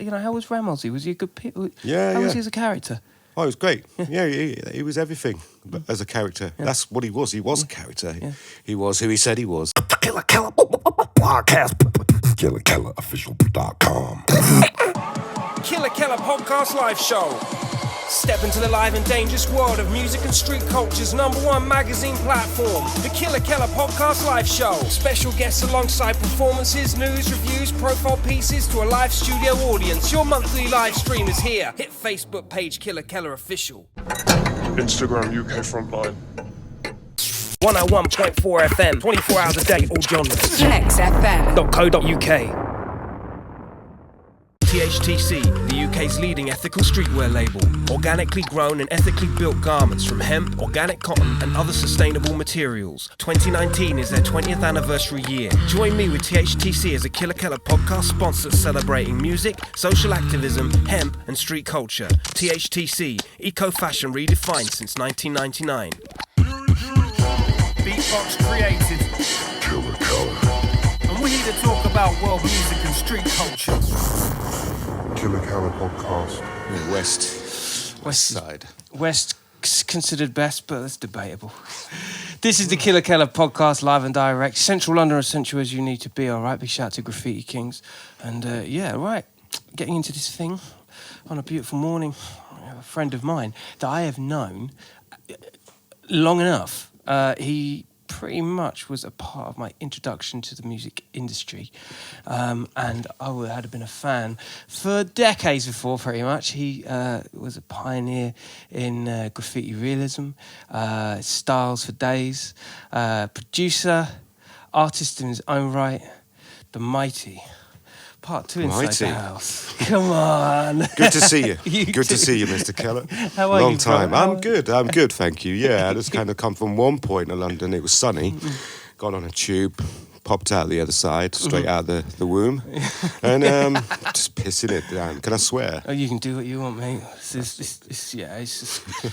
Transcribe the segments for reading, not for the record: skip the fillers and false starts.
how was Ramsey? Was he a good Yeah, How was he as a character? Oh, it was great. Yeah, he was everything as a character. Yeah. That's what he was. He was a character. Yeah. He was who he said he was. Killa Kela podcast. KillaKelaOfficial.com. Killa Kela podcast live show. Step into the live and dangerous world of music and street culture's #1 magazine platform, the Killa Kela podcast live show. Special guests alongside performances, news, reviews, profile pieces to a live studio audience. Your monthly live stream is here. Hit Facebook page Killa Kela Official. Instagram UK Frontline. 101.4 FM, 24 hours a day, all genres. FlexFM.co.uk. THTC, the UK's leading ethical streetwear label. Organically grown and ethically built garments from hemp, organic cotton and other sustainable materials. 2019 is their 20th anniversary year. Join me with THTC as a Killa Kela podcast sponsor celebrating music, social activism, hemp and street culture. THTC, eco-fashion redefined since 1999. Beatbox created. Killa Kela. And we're here to talk about world music and street culture. Killa Kela podcast. West side. West considered best, but that's debatable. This is the Killa Kela podcast, live and direct. Central London, as central as you need to be, all right? Big shout out to Graffiti Kings. And right, getting into this thing on a beautiful morning. A friend of mine that I have known long enough. He pretty much was a part of my introduction to the music industry, and I had been a fan for decades before. Pretty much, he was a pioneer in Graffiti Realism, styles for days, producer, artist in his own right, the mighty. Part 2 inside the house. Come on. Good to see you. Good to see you, Mr. Keller. How are you? Long time. I'm good, thank you. Yeah, I just kind of come from one point in London. It was sunny. Got on a tube, popped out the other side, straight out the womb, and just pissing it down. Can I swear? Oh, you can do what you want, mate. It's just there's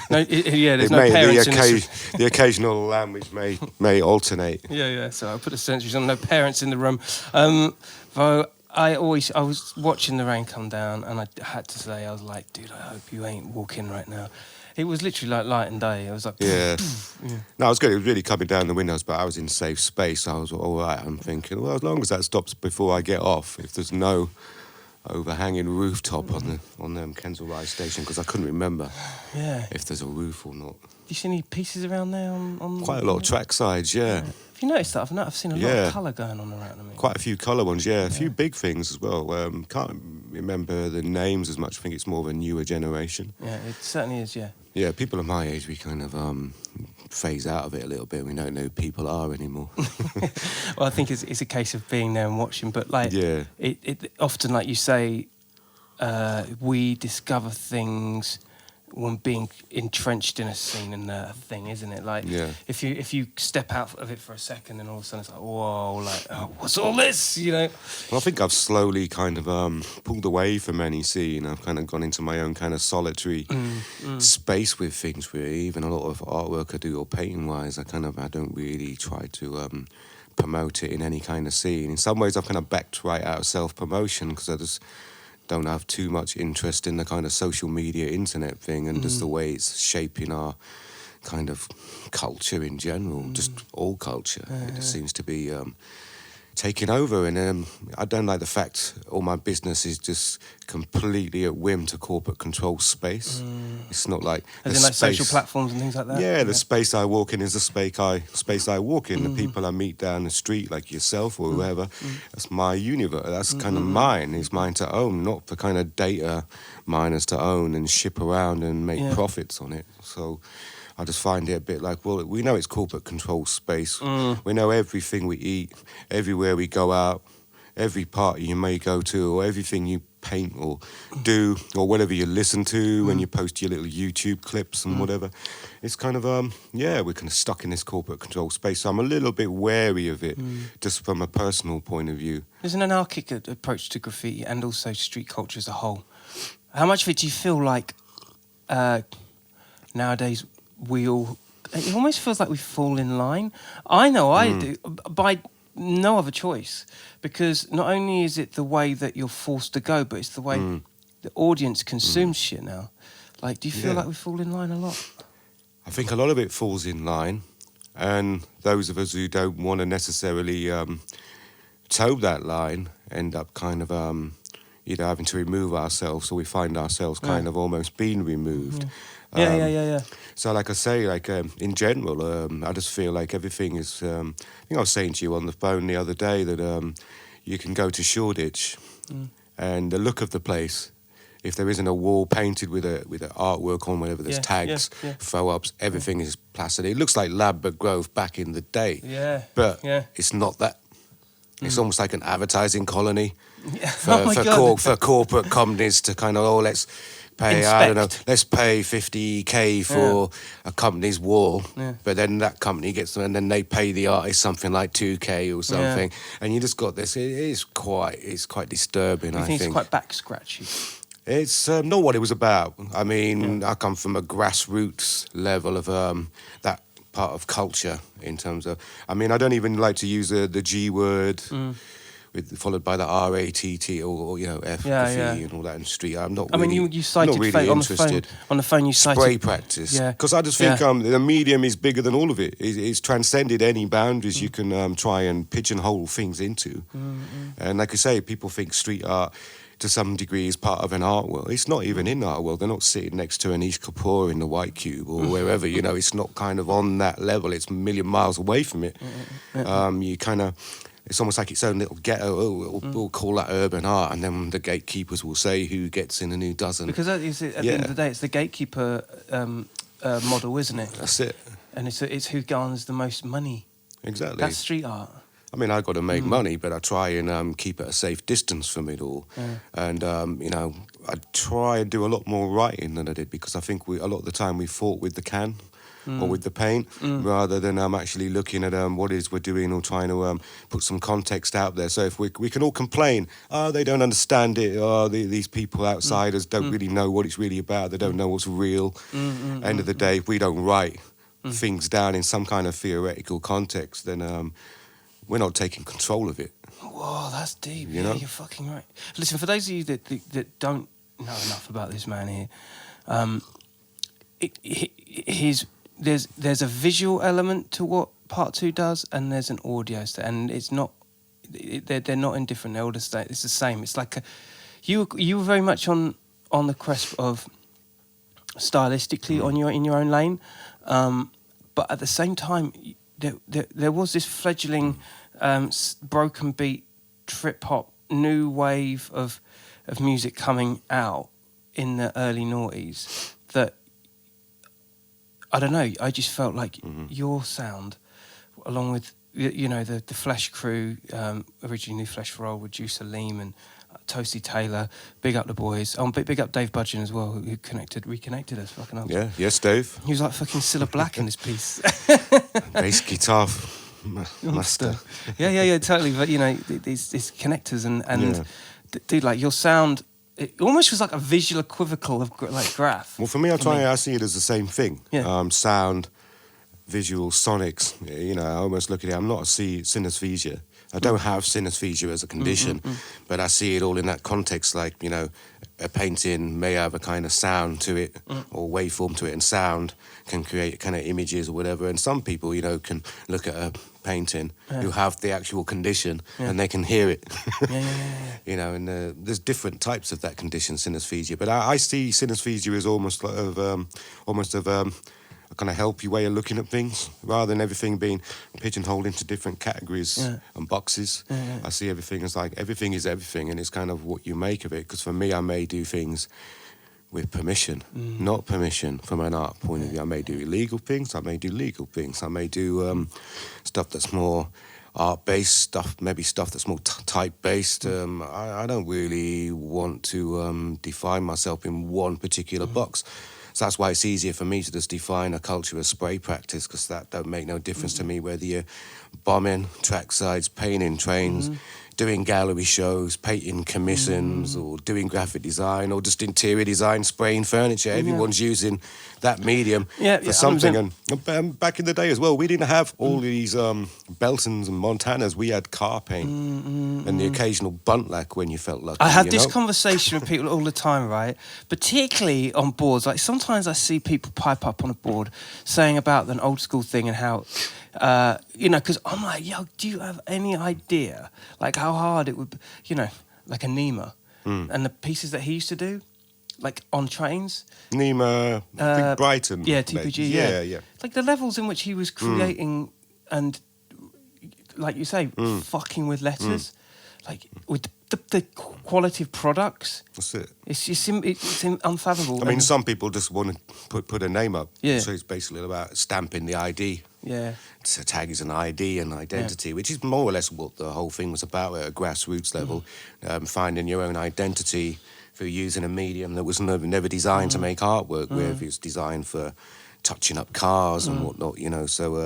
no parents in this. The occasional language may alternate. Yeah. So I put the sentries on. No parents in the room. Though I was watching the rain come down, and I had to say, I was like, dude, I hope you ain't walking right now. It was literally like light and day. I was like, yeah. No, it was good. It was really coming down the windows, but I was in safe space. I was all right. I'm thinking, well, as long as that stops before I get off, if there's no overhanging rooftop on the Kensal Rise station, because I couldn't remember if there's a roof or not. Do you see any pieces around there on quite a lot of track sides, yeah. Have you noticed that? I've seen a lot of colour going on around them. Quite a few colour ones, yeah. A few big things as well. Can't remember the names as much. I think it's more of a newer generation. Yeah, it certainly is, yeah. Yeah, people of my age, we kind of phase out of it a little bit. We don't know who people are anymore. Well, I think it's a case of being there and watching. But, like, it often, like you say, we discover things when being entrenched in a scene and a thing, isn't it? Like, if you step out of it for a second, and all of a sudden it's like, whoa, like, oh, what's all this? You know. Well, I think I've slowly kind of pulled away from any scene. I've kind of gone into my own kind of solitary space with things. Really, even a lot of artwork I do or painting wise, I don't really try to promote it in any kind of scene. In some ways, I've kind of backed right out of self-promotion because I just don't have too much interest in the kind of social media internet thing and just the way it's shaping our kind of culture in general, just all culture. It just seems to be taking over, and I don't like the fact all my business is just completely at whim to corporate control space. It's not like as in like social platforms and things like that. Yeah, the space I walk in is the space I walk in. The people I meet down the street, like yourself or whoever, that's my universe. That's kind of mine. It's mine to own, not for kind of data miners to own and ship around and make profits on it. So I just find it a bit like, well, we know it's corporate control space. We know everything we eat, everywhere we go out, every party you may go to, or everything you paint or do, or whatever you listen to when you post your little YouTube clips and whatever. It's kind of, we're kind of stuck in this corporate control space. So I'm a little bit wary of it, just from a personal point of view. There's an anarchic approach to graffiti and also street culture as a whole. How much of it do you feel like nowadays it almost feels like we fall in line? I know I do. By no other choice, because not only is it the way that you're forced to go, but it's the way the audience consumes shit now. Like, do you feel like we fall in line a lot? I think a lot of it falls in line, and those of us who don't want to necessarily toe that line end up kind of either having to remove ourselves, or we find ourselves kind of almost being removed. Yeah. So, like I say, like in general, I just feel like everything is. I think I was saying to you on the phone the other day that you can go to Shoreditch, and the look of the place, if there isn't a wall painted with a artwork on whatever, there's tags, throw-ups, everything is plastered. It looks like Ladbroke Grove back in the day. Yeah. But it's not that. It's almost like an advertising colony for corporate companies to kind of, let's pay, Inspect. I don't know, let's pay 50k for a company's wall, but then that company gets them, and then they pay the artist something like 2k or something, and you just got this. It's quite disturbing. I think it's quite back scratchy. It's not what it was about. I mean, I come from a grassroots level of that part of culture in terms of. I mean, I don't even like to use the G word. Followed by the RATT or F and all that in street. I'm not. I really, mean, you cited not really interested. On the phone, you cited spray practice. Because I just think the medium is bigger than all of it. It's transcended any boundaries you can try and pigeonhole things into. And like I say, people think street art to some degree is part of an art world. It's not even in art world. They're not sitting next to Anish Kapoor in the White Cube or wherever. It's not kind of on that level. It's a million miles away from it. You kind of. It's almost like its own little ghetto. We'll call that urban art, and then the gatekeepers will say who gets in and who doesn't. Because at the end of the day, it's the gatekeeper model, isn't it? That's it. And it's who garners the most money. Exactly. That's street art. I mean, I got to make money, but I try and keep at a safe distance from it all. And I try and do a lot more writing than I did, because I think a lot of the time we fought with the can. Or with the paint, rather than actually looking at what it is we're doing, or trying to put some context out there. So if we can all complain, they don't understand it, these people outsiders don't really know what it's really about, they don't know what's real. End of the day, if we don't write things down in some kind of theoretical context, then we're not taking control of it. Whoa, that's deep. You're fucking right. Listen, for those of you that don't know enough about this man here, there's a visual element to what part 2 does, and there's an audio state, and it's not. They're not in different elder state. It's the same. It's like you were very much on the crest of stylistically in your own lane, but at the same time there was this fledgling broken beat trip hop new wave of music coming out in the early noughties that. I don't know. I just felt like your sound, along with the Flesh crew, originally Flesh for Old with Juice Aleem and Toasty Taylor. Big up the boys. Big up Dave Budgeon as well, who reconnected us. Fucking up. Yeah. Yes, Dave. He was like fucking Cilla Black in this piece. Bass guitar master. Yeah, totally. But these connectors and dude, like your sound. It almost was like a visual equivocal of like Graff. Well, for me, I see it as the same thing. Yeah. Sound, visual, sonics. I almost look at it. I'm not a synesthesia. I don't have synesthesia as a condition, but I see it all in that context. Like a painting may have a kind of sound to it or waveform to it, and sound can create kind of images or whatever. And some people, can look at a painting who have the actual condition and they can hear it. And there's different types of that condition, synesthesia. But I see synesthesia as almost of a kind of healthy way of looking at things, rather than everything being pigeonholed into different categories and boxes. I see everything as like everything is everything, and it's kind of what you make of it. Because for me, I may do things with permission, not permission from an art point of view. I may do illegal things, I may do legal things, I may do stuff that's more art-based, stuff that's more type-based. I don't really want to define myself in one particular box. So that's why it's easier for me to just define a culture as spray practice, because that don't make no difference to me whether you're bombing tracksides, painting trains, doing gallery shows, painting commissions, or doing graphic design, or just interior design, spraying furniture. Everyone's using that medium for something. And back in the day as well, we didn't have all these Beltons and Montanas. We had car paint and the occasional buntlack when you felt lucky. I have this conversation with people all the time, right? Particularly on boards. Like sometimes I see people pipe up on a board saying about an old school thing and how, because I'm like, yo, do you have any idea like how hard it would, like a Nima and the pieces that he used to do, like on trains. Nima, I think Brighton. Yeah, TPG. Yeah. Like the levels in which he was creating and, like you say, fucking with letters, like with the quality of products. That's it. It's just it's unfathomable. I mean, some people just want to put a name up. Yeah. So it's basically about stamping the ID. Yeah. So tag is an ID and identity, which is more or less what the whole thing was about at a grassroots level, finding your own identity through using a medium that was never designed to make artwork with. It was designed for touching up cars and whatnot, So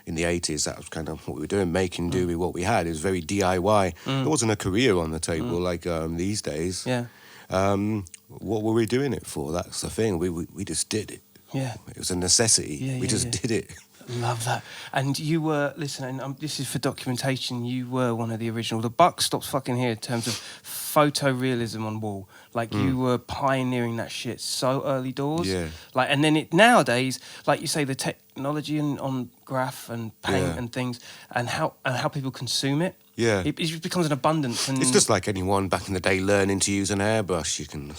in the 80s, that was kind of what we were doing, making do with what we had. It was very DIY. There wasn't a career on the table like these days. Yeah. What were we doing it for? That's the thing. We just did it. Yeah. It was a necessity. We just did it. Love that. And you were, listen, and this is for documentation, you were one of the original. The buck stops fucking here in terms of photorealism on wall. Like you were pioneering that shit so early doors. Yeah. Like, and then nowadays, like you say, the technology on graph and paint and things, and how people consume it. Yeah. It just becomes an abundance. And It's just like anyone back in the day learning to use an airbrush. You can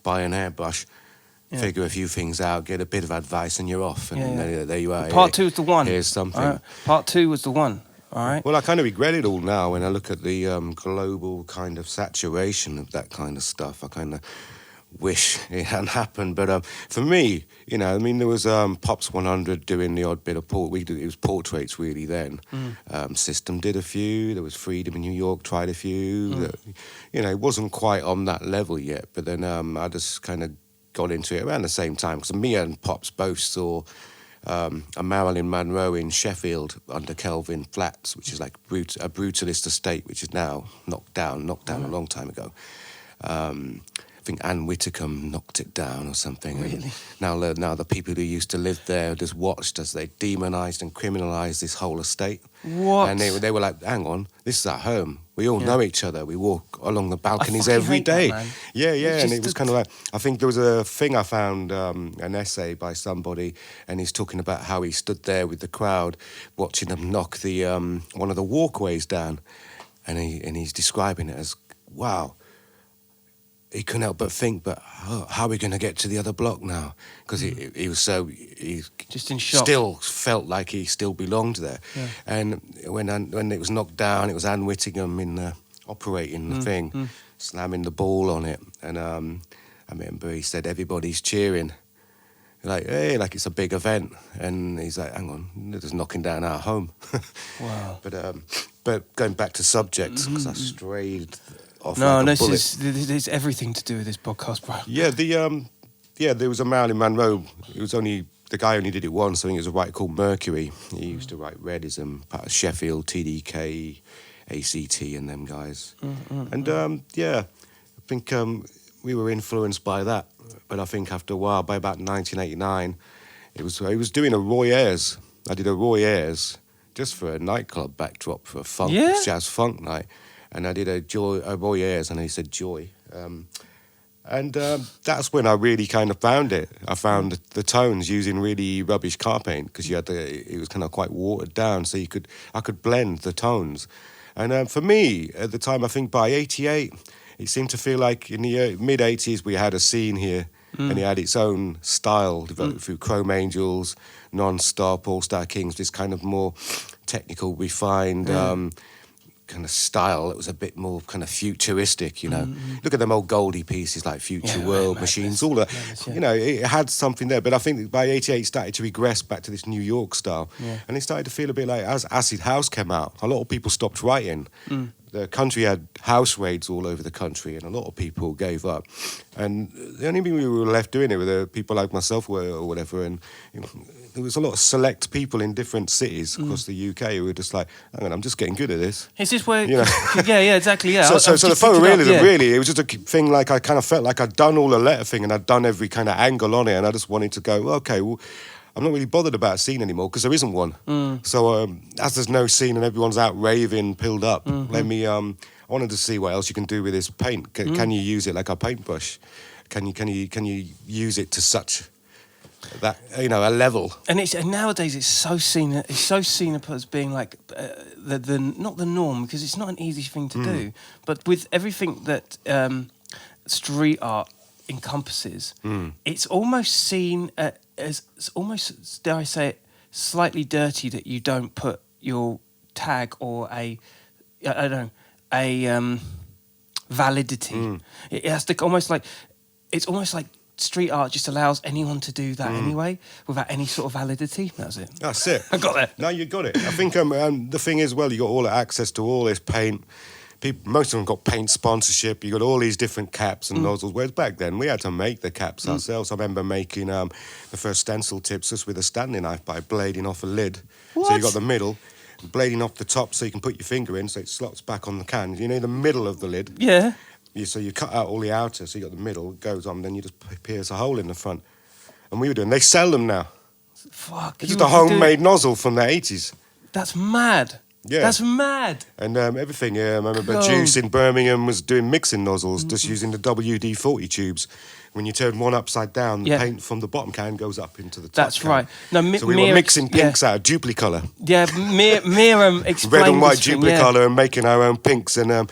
buy an airbrush, figure a few things out, get a bit of advice, and you're off. And there you are. Part 2 is the one. Here's something. Right. Part 2 was the one. All right. Well, I kind of regret it all now when I look at the global kind of saturation of that kind of stuff. I kind of wish it hadn't happened. But for me, there was Pops 100 doing the odd bit of it was portraits really then. System did a few. There was Freedom in New York, tried a few. It wasn't quite on that level yet. But then I just kind of got into it around the same time because me and Pops both saw a Marilyn Monroe in Sheffield under Kelvin Flats, which is like a brutalist estate, which is now knocked down a long time ago. I think Anne Whitcomb knocked it down or something. Really? And now the people who used to live there just watched as they demonised and criminalised this whole estate. What? And they were like, hang on, this is our home. We all know each other. We walk along the balconies fucking every hate day. that, man. Yeah. And it was kind of like, I think there was a thing I found, an essay by somebody, and he's talking about how he stood there with the crowd watching them knock the one of the walkways down. And he's describing it as, wow. He couldn't help but think, how are we going to get to the other block now? Because he was he just in shock. Still felt like he still belonged there. Yeah. And when it was knocked down, it was Anne Whittingham operating the thing, slamming the ball on it. And I remember he said, everybody's cheering. Like, hey, like it's a big event. And he's like, hang on, they're just knocking down our home. Wow. But going back to subjects, because I strayed off this is everything to do with this podcast, bro. Yeah, there was a Marilyn Monroe. The guy only did it once. I think it was a writer called Mercury. He used to write Realism, part of Sheffield, TDK, ACT, and them guys. I think we were influenced by that. But I think after a while, by about 1989, he was doing a Roy Ayers. I did a Roy Ayers just for a nightclub backdrop for a jazz funk night. And I did a Roy Ayers, and he said Joy. That's when I really kind of found it. I found the tones using really rubbish car paint because it was kind of quite watered down, so I could blend the tones. And for me, at the time, I think by 88, it seemed to feel like in the mid-80s we had a scene here, and it had its own style developed through Chrome Angels, Non-Stop, All-Star Kings, this kind of more technical, refined kind of style that was a bit more kind of futuristic, Look at them old Goldie pieces like Future World, Machines, all that. It had something there. But I think by 88 it started to regress back to this New York style. Yeah. And it started to feel a bit like, as Acid House came out, a lot of people stopped writing the country had house raids all over the country, and a lot of people gave up. And the only people who were left doing it were people like myself or whatever. And there was a lot of select people in different cities across the UK who were just like, hang on, I'm just getting good at this. Is this where? You know? Yeah, exactly. Yeah. So the photorealism, really, it was just a thing like I kind of felt like I'd done all the letter thing and I'd done every kind of angle on it, and I just wanted to go, okay, well, I'm not really bothered about a scene anymore because there isn't one. So as there's no scene and everyone's out raving, pilled up, I wanted to see what else you can do with this paint. Can you use it like a paintbrush? Can you use it to such that a level? And nowadays it's so seen as being like the not the norm, because it's not an easy thing to do. But with everything that street art encompasses, it's almost seen as almost, dare I say it, slightly dirty that you don't put your tag or a validity. It has to it's almost like street art just allows anyone to do that anyway without any sort of validity. That's it. That's it. I got it. No, you got it. I think the thing is, well, you got all the access to all this paint. Most of them got paint sponsorship. You got all these different caps and nozzles. Whereas back then, we had to make the caps ourselves. I remember making the first stencil tips just with a Stanley knife by blading off a lid. What? So you got the middle, blading off the top so you can put your finger in so it slots back on the can. You know, the middle of the lid. Yeah. So you cut out all the outer, so you got the middle, it goes on, then you just pierce a hole in the front. And we were doing, they sell them now. Fuck. It's just a homemade nozzle from the 80s. That's mad. Yeah. That's mad. And everything, I remember God. Juice in Birmingham was doing mixing nozzles, just using the WD-40 tubes. When you turn one upside down, the paint from the bottom can goes up into the top That's can. right. No, so we were mixing pinks out of Duplicolor. Yeah, Miriam explained Red and white this thing, Duplicolor and making our own pinks. And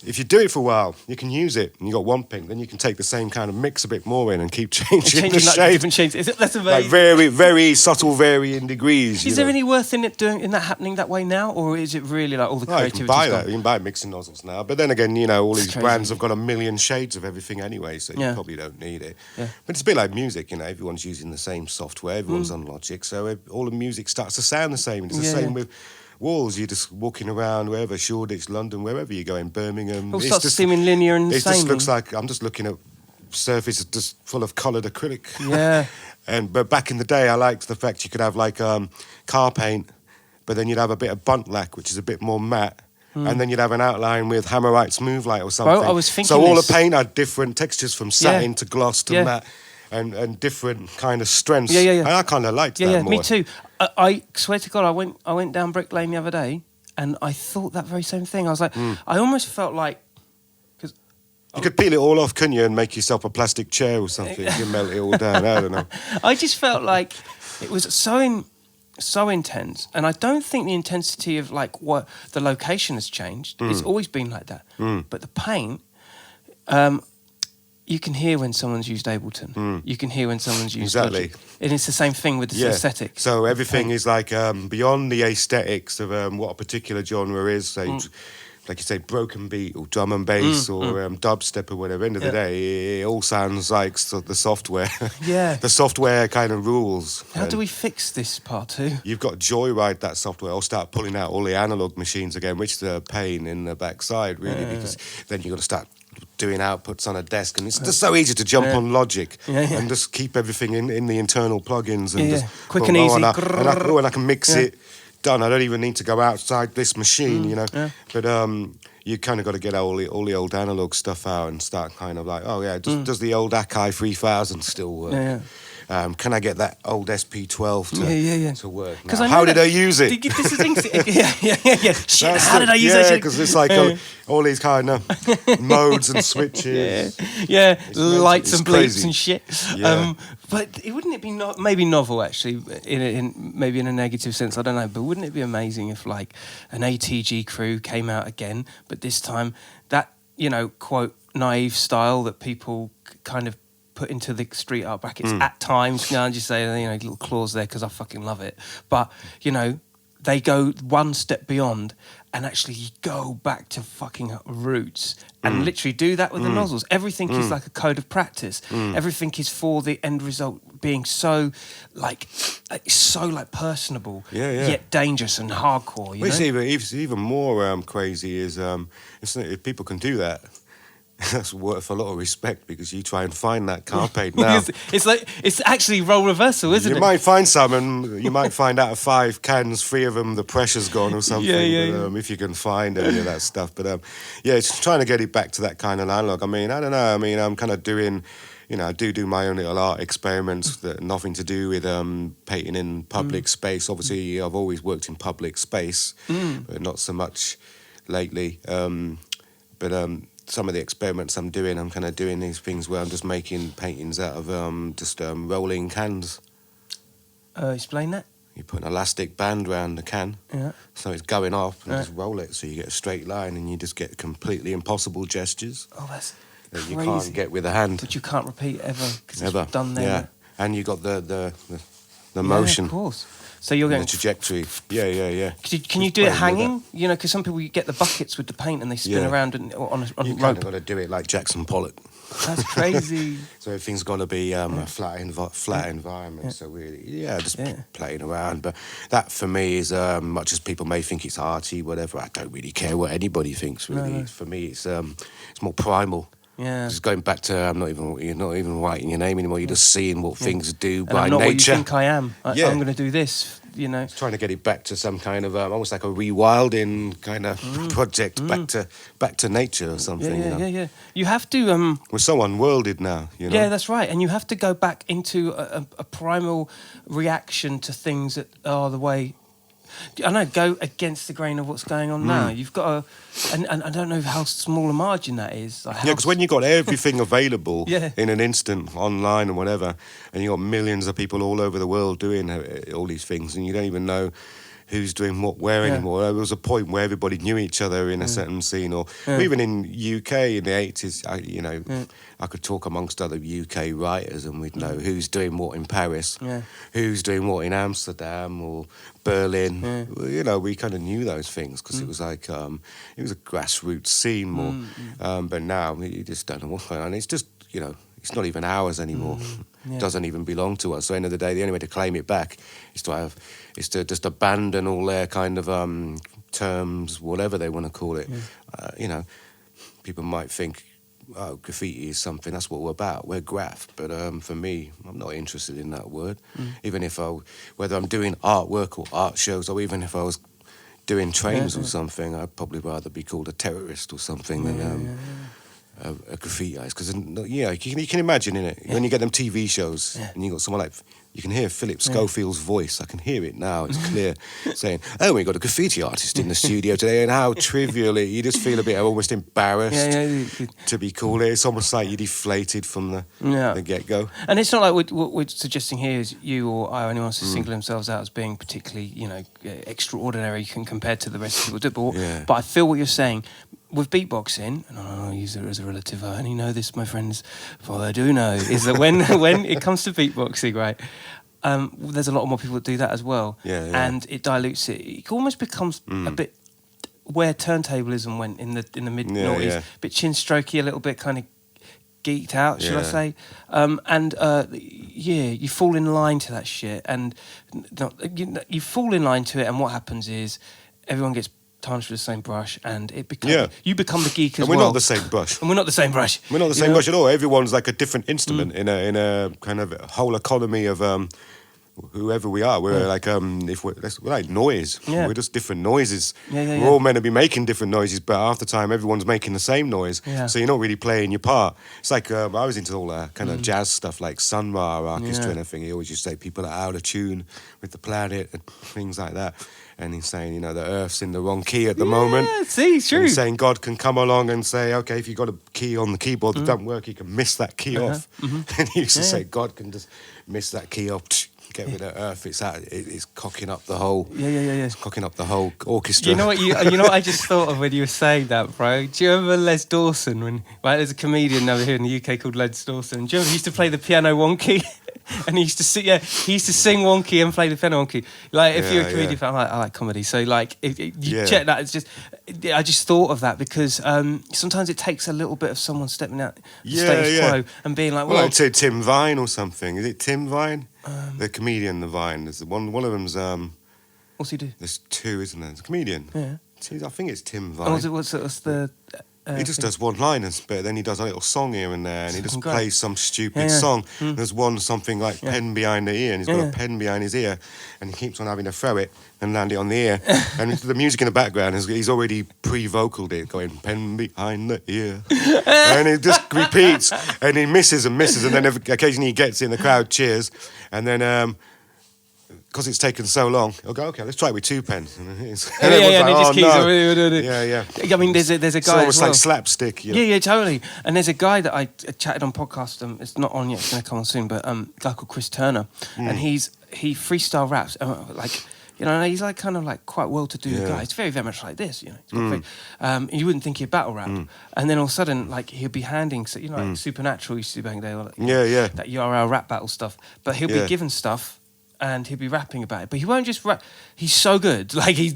if you do it for a while, you can use it, and you got one pink, then you can take the same kind of mix a bit more in and keep changing the like shade. different shades. That's amazing. Like very, very subtle varying degrees. Is there any worth in it in that happening that way now, or is it really like all the No, you creativity? can buy that. You can buy mixing nozzles now. But then again, all these crazy. brands have got a million shades of everything anyway, so you probably don't need it. Yeah. But it's a bit like music, everyone's using the same software, everyone's on Logic, so all the music starts to sound the same. It's the same with walls. You're just walking around wherever, Shoreditch, London, wherever you go in, Birmingham. It all starts seeming linear and It samey. just looks like I'm just looking at surfaces just full of coloured acrylic. Yeah. But back in the day, I liked the fact you could have like car paint, but then you'd have a bit of bunt lack, which is a bit more matte. And then you'd have an outline with Hammerite Smooth Light or something. Well, I was thinking so all this. the paint had different textures from satin to gloss to matte. And different kind of strengths. Yeah. And I kind of liked that more. Me too. I swear to God, I went down Brick Lane the other day, and I thought that very same thing. I was like, I almost felt like, because You could peel it all off, couldn't you, and make yourself a plastic chair or something. You can melt it all down. I don't know. I just felt like it was so intense, and I don't think the intensity of like what the location has changed. It's always been like that. But the paint, you can hear when someone's used Ableton. You can hear when someone's used Exactly. Logic. And it's the same thing with the aesthetic. So everything is like beyond the aesthetics of what a particular genre is. Say, like you say, broken beat or drum and bass or dubstep or whatever. End of the day, it all sounds like the software. Yeah. The software kind of rules. How do we fix this part too? You've got to joyride that software or start pulling out all the analog machines again, which is a pain in the backside, really, because then you've got to start doing outputs on a desk, and it's just so easy to jump on Logic and just keep everything in the internal plugins and just quick and easy. and I can mix it. Done. I don't even need to go outside this machine, But you kind of got to get all the old analog stuff out and start kind of like, does the old Akai 3000 still work? Can I get that old SP12 to work? Now, how did I use it? This is things. Shit, how did I use that shit? Because it's like all these kind of modes and switches. Lights and bleeps crazy. and shit. Yeah. But wouldn't it be maybe novel actually, in maybe in a negative sense? I don't know. But wouldn't it be amazing if like an ATG crew came out again, but this time that quote naive style that people kind of put into the street art brackets at times. I just say little clause there because I fucking love it. But they go one step beyond and actually go back to fucking roots and literally do that with the nozzles. Everything is like a code of practice. Everything is for the end result being so like personable, Yeah. yet dangerous and hardcore. You know? It's even more crazy is if people can do that. That's worth a lot of respect because you try and find that carpet now. it's actually role reversal, isn't it? You might find some, and you might find out of 5 cans, 3 of them the pressure's gone or something. Yeah. If you can find any of that stuff, but it's trying to get it back to that kind of analog. I mean, I don't know. I mean, I'm kind of doing. I do my own little art experiments that nothing to do with painting in public space. Obviously, I've always worked in public space, but not so much lately. Some of the experiments I'm doing, I'm kind of doing these things where I'm just making paintings out of rolling cans. Explain that. You put an elastic band around the can, so it's going off, and just roll it, so you get a straight line, and you just get completely impossible gestures. Oh, that's that crazy. You can't get with a hand. But you can't repeat ever because it's done there. Yeah, and you got the motion. Of course. So you're going the trajectory. Yeah. Can you do it hanging? You know, because some people you get the buckets with the paint and they spin around on a you rope. kind of got to do it like Jackson Pollock. That's crazy. So everything's got to be a flat environment. Yeah. So really, just playing around. But that for me is much as people may think it's arty, whatever. I don't really care what anybody thinks. Really, No. For me, it's more primal. Yeah. Just going back to you're not even writing your name anymore. You're just seeing what things do And by I'm not nature. what you think I am. I'm going to do this. You know, trying to get it back to some kind of almost like a rewilding kind of project, back to nature or something. Yeah. You have to. We're so unworlded now. Yeah, that's right. And you have to go back into a primal reaction to things that are the way. I know, go against the grain of what's going on now. You've got to, and I don't know how small a margin that is. Like because when you've got everything available Yeah. in an instant, online and whatever, and you've got millions of people all over the world doing all these things, and you don't even know who's doing what where anymore. There was a point where everybody knew each other in a certain scene, or even in UK in the 80s, I could talk amongst other UK writers and we'd know who's doing what in Paris, who's doing what in Amsterdam or Berlin. We kind of knew those things because it was like, it was a grassroots scene more. But now you just don't know what's going on. It's just, it's not even ours anymore. It doesn't even belong to us. So at the end of the day, the only way to claim it back is to just abandon all their kind of terms, whatever they want to call it. People might think, oh, graffiti is something, that's what we're about. We're graff. But for me, I'm not interested in that word. Even if whether I'm doing artwork or art shows, or even if I was doing trains or something, I'd probably rather be called a terrorist or something than a graffiti artist. Because you can imagine in it when you get them TV shows and you got someone like, you can hear Philip Schofield's voice. I can hear it now. It's clear, saying, "Oh, we got a graffiti artist in the studio today," and how trivially you just feel a bit almost embarrassed to be called it. It's almost like you're deflated from the get-go. And it's not like what we're suggesting here is you or I or anyone else to single themselves out as being particularly, extraordinary compared to the rest of people do. But I feel what you're saying. With beatboxing, and I'll use it as a relative, I only know this, my friends, for I do know, is that when it comes to beatboxing, right, there's a lot more people that do that as well. And it dilutes it. It almost becomes a bit where turntablism went in the mid-noughties, a bit chin-strokey, a little bit kind of geeked out, should I say. You fall in line to that shit, and you fall in line to it, and what happens is everyone gets tarnished with the same brush, and it becomes you become the geek as well. And we're not the same brush. And we're not the same brush. We're not the same brush at all. Everyone's like a different instrument in a kind of whole economy of whoever we are. We're like we're like noise. We're just different noises. We're all meant to be making different noises, but half the time everyone's making the same noise. So you're not really playing your part. It's like I was into all kind of jazz stuff like Sun Ra Orchestra and everything. He always used to say people are out of tune with the planet and things like that. And he's saying, the Earth's in the wrong key at the moment. See, true. And he's saying God can come along and say, okay, if you've got a key on the keyboard that doesn't work, you can miss that key off. And he used to say, God can just miss that key off, get rid of Earth. It's cocking up the whole. It's cocking up the whole orchestra. You know what I just thought of when you were saying that, bro? Do you remember Les Dawson? There's a comedian over here in the UK called Les Dawson. Do you remember he used to play the piano wonky? And he used to sing. Yeah, he used to sing wonky and play the piano wonky. Like if you're a comedian fan, I like comedy. So like, if you check that. It's just, I just thought of that because sometimes it takes a little bit of someone stepping out the status quo and being like, well, I'd say Tim Vine or something. Is it Tim Vine? The comedian, the Vine. There's one of them's. What's he do? There's two, isn't there? There's a comedian. Yeah. I think it's Tim Vine. Oh, what's the? He just does one-liners, but then he does a little song here and there, and he just Great. plays some stupid song. There's one something like pen behind the ear, and he's got a pen behind his ear, and he keeps on having to throw it and land it on the ear. And the music in the background, he's already pre-vocaled it, going pen behind the ear. And it just repeats, and he misses, and then occasionally he gets it, and the crowd cheers, and then... because it's taken so long, he'll go, okay, let's try it with 2 pens. And and he just keeps it. Yeah. I mean, there's a guy. It's almost as well. like slapstick. Yeah, totally. And there's a guy that I chatted on podcast. It's not on yet. It's going to come on soon. But a guy called Chris Turner, and he freestyle raps. Like, you know, he's like kind of like quite well-to-do guy. It's very, very much like this. You know, you wouldn't think he'd battle rap, and then all of a sudden, like he'll be handing, you know, like Supernatural used to do back in the day, like, that URL rap battle stuff. But he'll be given stuff. And he'll be rapping about it, but he won't just rap. He's so good, like he's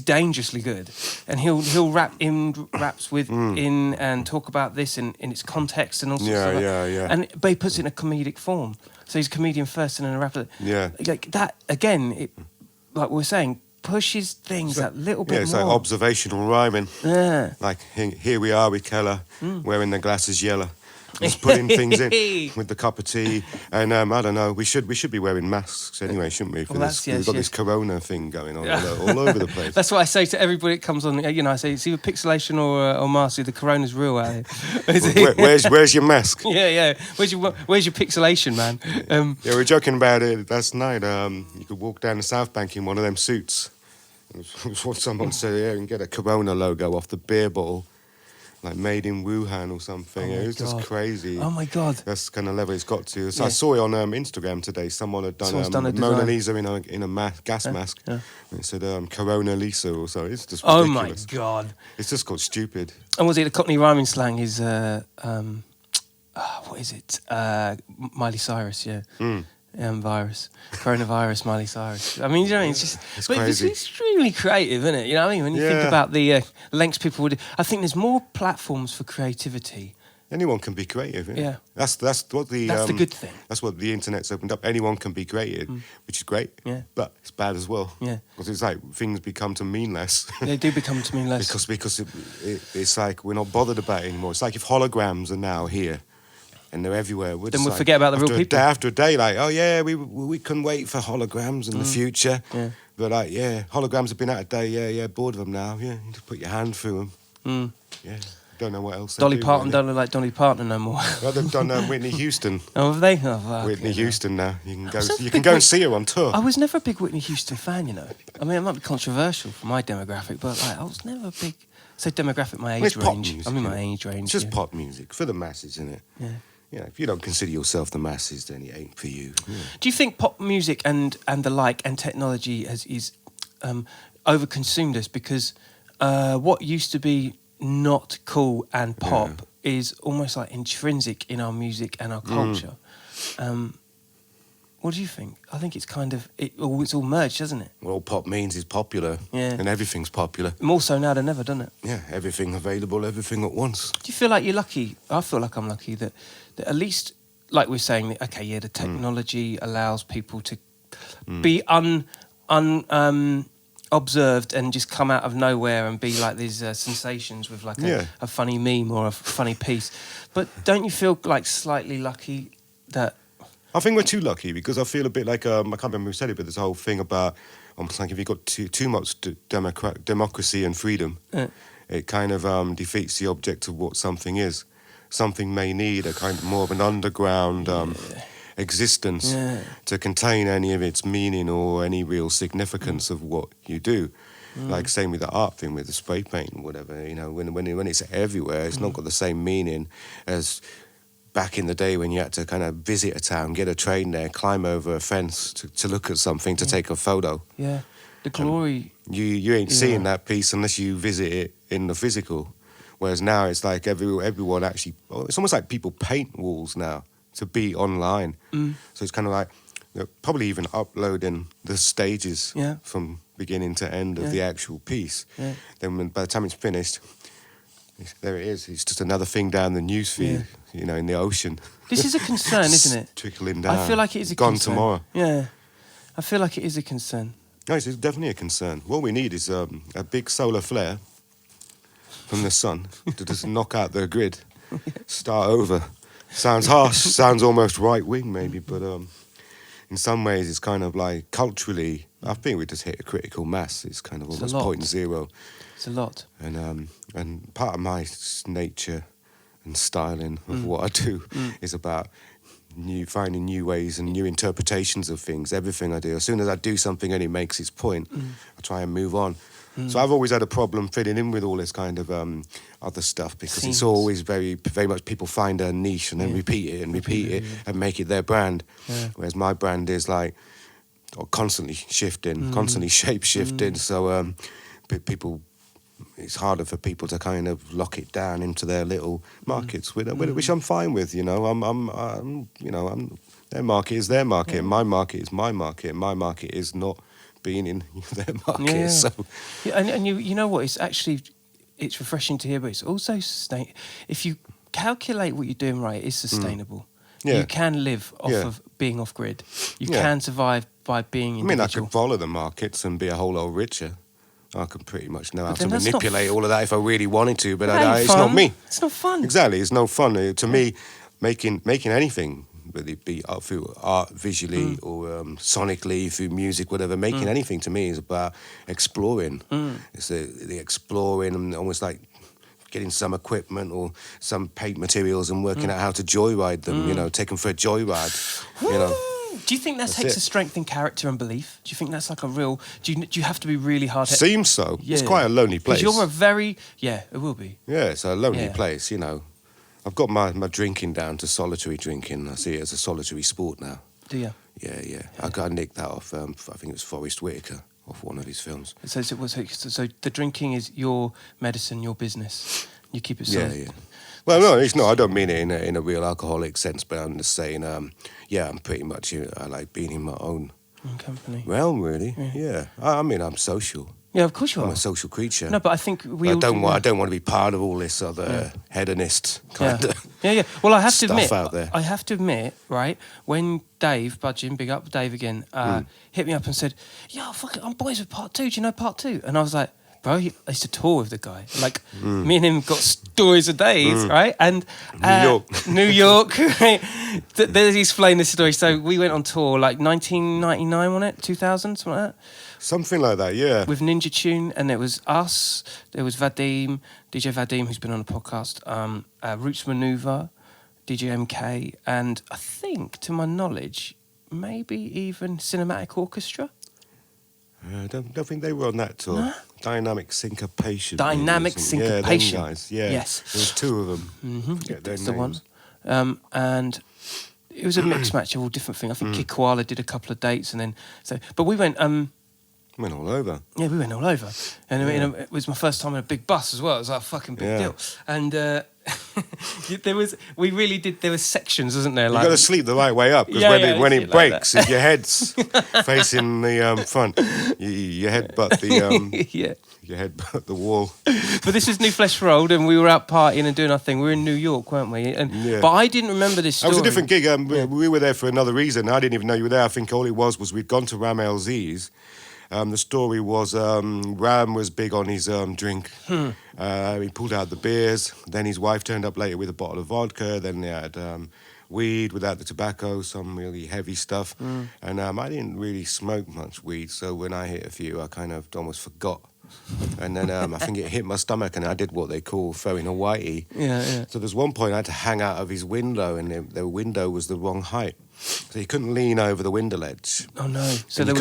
dangerously good, and he'll rap in raps in and talk about this in its context and all sorts of stuff. But he puts it in a comedic form, so he's a comedian first and then a rapper. Yeah, like that again. It, like we were saying, pushes things that little bit more. It's like observational rhyming. Yeah, like here we are with Kela, wearing the glasses yellow. Just putting things in with the cup of tea, and I don't know. We should be wearing masks anyway, shouldn't we? We've got this corona thing going on all over the place. That's what I say to everybody that comes on. You know, I say it's either pixelation or mask. The corona's real out here. Where's your mask? Yeah. Where's your pixelation, man? We were joking about it last night. You could walk down the South Bank in one of them suits. That's what someone said here, and get a Corona logo off the beer bottle. Like made in Wuhan or something. It was just crazy. Oh my God. That's the kind of level it's got to. So I saw it on Instagram today. Someone had done a Mona Lisa in a gas mask. Yeah. And it said Corona Lisa or so. It's just ridiculous. Oh my God. It's just got stupid. And was it the Cockney rhyming slang is, what is it? Miley Cyrus, yeah. Virus. Coronavirus, Miley Cyrus. I mean, you know, it's just... It's crazy. It's extremely creative, isn't it? You know what I mean? When you think about the lengths people would... I think there's more platforms for creativity. Anyone can be creative. Yeah. That's what the... That's the good thing. That's what the internet's opened up. Anyone can be creative, which is great. Yeah. But it's bad as well. Yeah. Because it's like things become to mean less. They do become to mean less. Because it's like we're not bothered about it anymore. It's like if holograms are now here... and they're everywhere. Then we'll forget about the real people. After a day, like, oh yeah, we couldn't wait for holograms in the future. Yeah. But like, holograms have been out a day. Bored of them now. Yeah, you just put your hand through them. Yeah, don't know what else. Dolly Parton don't look like Dolly Parton no more. Well, they've done Whitney Houston. Oh, have they? Oh, wow, Whitney Houston now. You can go and see her on tour. I was never a big Whitney Houston fan, you know. I mean, it might be controversial for my demographic, but like, I was never a big. So demographic, my age range. Music, I mean, my age range. It's just pop music for the masses, isn't it? Yeah. Yeah, if you don't consider yourself the masses, then it ain't for you. Yeah. Do you think pop music and the like and technology is overconsumed us because what used to be not cool and pop is almost like intrinsic in our music and our culture? What do you think? I think it's kind of it's all merged, doesn't it? Well, all pop means is popular, and everything's popular. More so now than ever, doesn't it? Yeah, everything available, everything at once. Do you feel like you're lucky? I feel like I'm lucky that at least, like we're saying, the technology allows people to be observed and just come out of nowhere and be like these sensations with like a funny meme or a funny piece. But don't you feel like slightly lucky that? I think we're too lucky because I feel a bit like I can't remember who said it, but there's a whole thing about almost like if you've got too much democracy and freedom, it kind of defeats the object of what something is. Something may need a kind of more of an underground existence to contain any of its meaning or any real significance of what you do. Like same with the art thing, with the spray paint and whatever. You know, when it's everywhere, it's not got the same meaning as back in the day when you had to kind of visit a town, get a train there, climb over a fence to look at something, to take a photo. Yeah, the glory. You ain't seeing that piece unless you visit it in the physical. Whereas now it's like everyone actually... It's almost like people paint walls now. to be online. So it's kind of like probably even uploading the stages from beginning to end of the actual piece. Yeah. Then by the time it's finished, there it is. It's just another thing down the newsfeed, you know, in the ocean. This is a concern, isn't it? Trickling down. I feel like it is a Gone concern. tomorrow. Yeah. I feel like it is a concern. No, it's definitely a concern. What we need is a big solar flare from the sun to just knock out the grid, start over. Sounds harsh, sounds almost right-wing maybe, but in some ways it's kind of like culturally, I think we just hit a critical mass. It's kind of almost 0.0. It's a lot. And part of my nature and styling of what I do is about finding new ways and new interpretations of things. Everything I do, as soon as I do something and it makes its point, I try and move on. So I've always had a problem fitting in with all this kind of other stuff because it's always very, very much people find a niche and then repeat it and repeat it and make it their brand. Yeah. Whereas my brand is like constantly shifting, constantly shape-shifting. So people, it's harder for people to kind of lock it down into their little markets, which I'm fine with. You know, their market is their market, and my market is my market, and my market is not being in their market. Yeah. So, and you know what? It's refreshing to hear, but it's also if you calculate what you're doing right, it's sustainable. Yeah. You can live off of being off grid. You can survive by being individual. I could follow the markets and be a whole lot richer. I can pretty much know how to manipulate all of that if I really wanted to, but it's not me. It's not fun. Exactly, it's no fun. To me, making anything, whether it be through art, visually, or sonically, through music, whatever, making anything to me is about exploring. It's the exploring and almost like getting some equipment or some paint materials and working out how to joyride them, you know, take them for a joyride, you know. Do you think that takes a strength in character and belief? Do you think that's like a real... Do you have to be really hard... Seems so. Yeah. It's quite a lonely place. Because you're a very... Yeah, it will be. Yeah, it's a lonely place, you know. I've got my drinking down to solitary drinking. I see it as a solitary sport now. Do you? Yeah. I nicked that off, I think it was Forrest Whitaker, off one of his films. So the drinking is your medicine, your business. You keep it solid. Yeah. Well, no, it's not. I don't mean it in a real alcoholic sense, but I'm just saying, I'm pretty much, I like being in my own company realm, really. Yeah. I mean, I'm social. Yeah, of course you are. I'm a social creature. No, but I think I don't want to be part of all this other hedonist kind of Well, I have to admit, out there. I have to admit, right, when Dave Budgeon, big up Dave again, hit me up and said, "Yo, fuck it, I'm boys with Part 2. Do you know Part 2?" And I was like, bro, I used to tour with the guy. Like, me and him got stories of days, right? And New York, right? There's explain this story. So we went on tour, like 1999, wasn't it? 2000, something like that? Something like that, yeah. With Ninja Tune, and it was us, there was Vadim, DJ Vadim, who's been on the podcast, Roots Manuva, DJ MK, and I think, to my knowledge, maybe even Cinematic Orchestra. I don't think they were on that tour. No? Dynamic Syncopation. Dynamic Syncopation. Yeah, them guys. Yeah. Yes. There was two of them. Mm-hmm. That's the one. And it was a mixed match of all different things. I think Kid Koala did a couple of dates, and then but we went. Went all over. Yeah, we went all over, and it was my first time in a big bus as well. It was like a fucking big deal, and there was sections, wasn't there? Like, you got to sleep the right way up because when it breaks, if your head's facing the front, your head butt the your head butt the wall. But this was New Flesh Road, and we were out partying and doing our thing. We were in New York, weren't we? But I didn't remember this story. It was a different gig. We were there for another reason. I didn't even know you were there. I think all it was we'd gone to Ram LZ's. The story was Ram was big on his drink. He pulled out the beers. Then his wife turned up later with a bottle of vodka. Then they had weed without the tobacco, some really heavy stuff. And I didn't really smoke much weed, so when I hit a few, I kind of almost forgot. And then I think it hit my stomach, and I did what they call throwing a whitey. Yeah. So there's one point I had to hang out of his window, and the window was the wrong height. So you couldn't lean over the window ledge. Oh, no. So you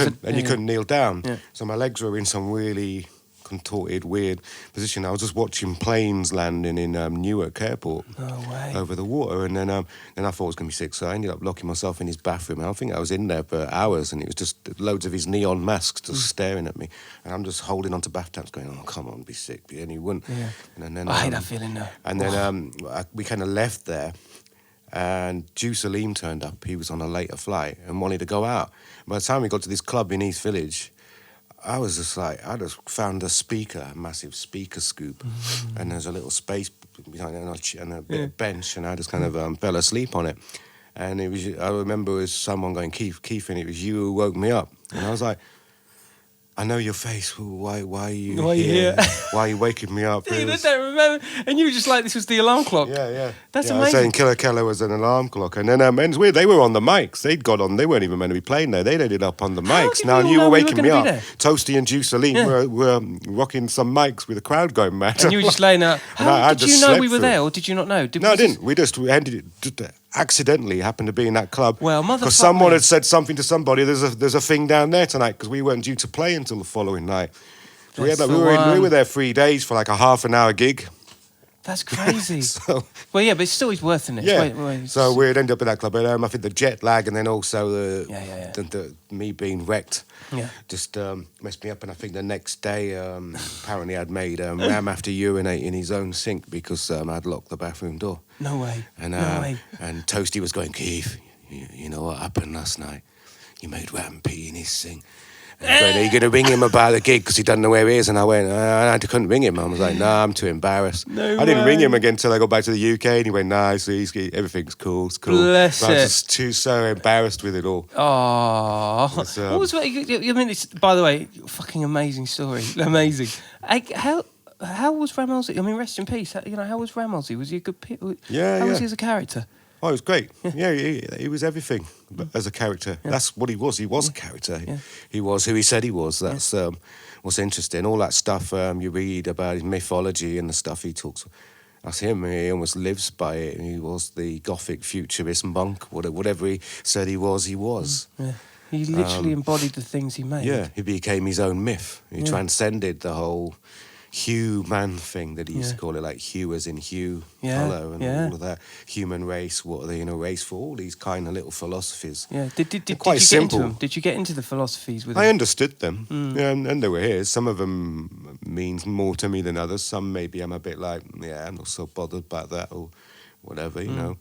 couldn't kneel down. Yeah. So my legs were in some really contorted, weird position. I was just watching planes landing in Newark Airport. No way. Over the water. And then I thought I was going to be sick, so I ended up locking myself in his bathroom. I think I was in there for hours, and it was just loads of his neon masks just staring at me. And I'm just holding onto bath towels going, oh, come on, be sick. And he wouldn't. Yeah. And then, I hate that feeling now. And then we kind of left there. and Juice Aleem turned up. He was on a later flight and wanted to go out. By the time we got to this club in East Village, I was just like, I just found a massive speaker scoop, and there's a little space behind it and a bit of bench, and I just kind of fell asleep on it. And it was, I remember it was someone going, Keith, and it was you who woke me up. And I was like, I know your face. Why are you here? Why are you waking me up? Dude, I don't remember. And you were just like, this was the alarm clock. Yeah. That's I was amazing. saying Killa Kela was an alarm clock. And then it's weird, they were on the mics. They'd got on, they weren't even meant to be playing there. They'd ended up on the mics. did Now we all you know were we were waking gonna me be up. there? Toasty and Juice Aleem were rocking some mics with the crowd going mad. And you were just laying out. How did you know we were there, or did you not know? No, I didn't. We just ended it. Accidentally happened to be in that club. Well, motherfucker. Because someone had said something to somebody. There's a thing down there tonight because we weren't due to play until the following night. So we were there 3 days for like a half an hour gig. That's crazy. So, well, yeah, but it's still he's worth it. yeah. Wait, so we'd end up in that club. But I think the jet lag and then also the me being wrecked just messed me up. And I think the next day, apparently I'd made Ram have to urinate in his own sink because I'd locked the bathroom door. No way. And, no way. And Toasty was going, Keith, you know what happened last night? You made Ram pee in his sink. Going, are you going to ring him about the gig because he doesn't know where he is? And I went, I couldn't ring him. I was like, nah, I'm too embarrassed. I didn't ring him again until I got back to the UK, and he went, nah, everything's cool, it's cool. Bless I was just so embarrassed with it all. Oh, what was? I mean, it's, by the way, fucking amazing story, amazing. How was Ram Ellsey? I mean, rest in peace. How was Ram Ellsey? Was he a good? How was he as a character? Oh, it was great. Yeah, he was everything as a character. Yeah. That's what he was. He was a character. Yeah. He was who he said he was. That's what's interesting. All that stuff you read about his mythology and the stuff he talks. That's him. He almost lives by it. He was the Gothic futurist monk. Whatever he said he was, he was. Yeah. He literally embodied the things he made. Yeah, he became his own myth. He transcended the whole hue man thing that he used to call it, like hue as in hue, colour and all of that. Human race, what are they in a race for? All these kind of little philosophies. Yeah, did you quite simple. Get into them? Did you get into the philosophies with them? I understood them, and they were here. Some of them means more to me than others. Some maybe I'm a bit like, I'm not so bothered about that or whatever, you know.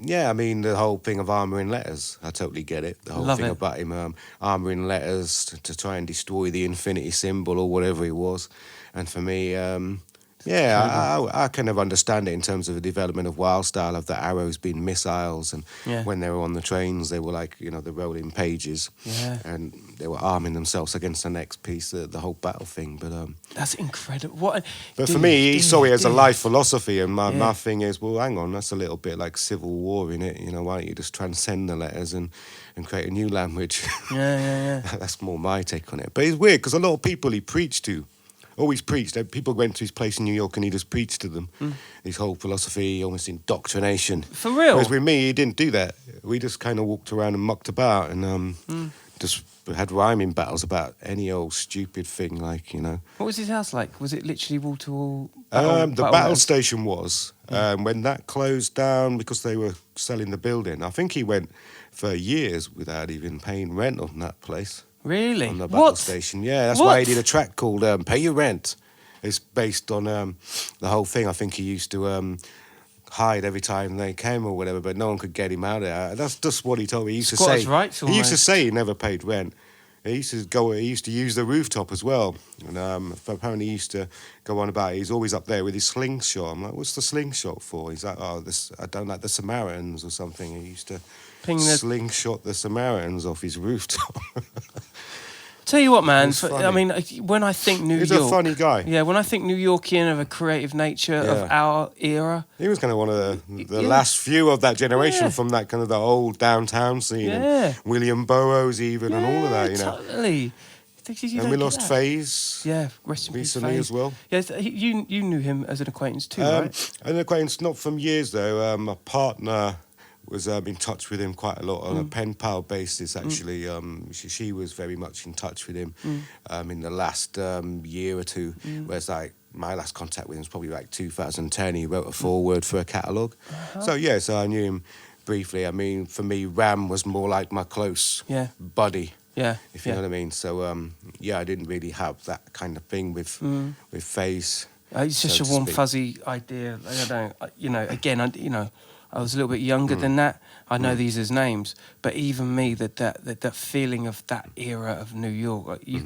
Yeah, I mean, the whole thing of armouring letters, I totally get it. The whole thing about him armouring letters to try and destroy the infinity symbol or whatever it was. And for me, I kind of understand it in terms of the development of wild style, of the arrows being missiles. And when they were on the trains, they were like, the rolling pages. Yeah. And they were arming themselves against the next piece, the whole battle thing. But that's incredible. But for me, he saw it as a life philosophy, and my thing is, well, hang on, that's a little bit like civil war in it. Why don't you just transcend the letters and create a new language? Yeah. That's more my take on it. But it's weird because a lot of people he preached to, always preached. People went to his place in New York and he just preached to them. His whole philosophy, almost indoctrination. For real? Whereas with me, he didn't do that. We just kind of walked around and mucked about and just had rhyming battles about any old stupid thing, like, What was his house like? Was it literally wall to wall? The battle station was. When that closed down because they were selling the building, I think he went for years without even paying rent on that place. Really? On the battle station. Yeah, that's why he did a track called Pay Your Rent. It's based on the whole thing. I think he used to hide every time they came or whatever, but no one could get him out of there. That's just what he told me. He used to say. Rights, he used to say he never paid rent. He used to use the rooftop as well. And apparently he used to go on about it. He's always up there with his slingshot. I'm like, what's the slingshot for? He's like, I don't like the Samaritans or something. He used to slingshot the Samaritans off his rooftop. Tell you what, man. I mean, when I think New York, he's a funny guy. Yeah, when I think New Yorkian of a creative nature of our era, he was kind of one of the last few of that generation from that kind of the old downtown scene. And William Burroughs, even, and all of that. Totally. And we lost FaZe. Yeah, rest in peace, recently as well. Yes, you knew him as an acquaintance too, right? An acquaintance, not from years though. My partner was in touch with him quite a lot on a pen pal basis, actually. She was very much in touch with him in the last year or two, whereas like my last contact with him was probably like 2010. He wrote a foreword for a catalogue. So I knew him briefly. I mean, for me, Ram was more like my close buddy. Yeah, if you know what I mean. So I didn't really have that kind of thing with FaZe. It's just a warm, fuzzy idea. I don't, I was a little bit younger than that. I know these as names, but even me, that feeling of that era of New York, like, you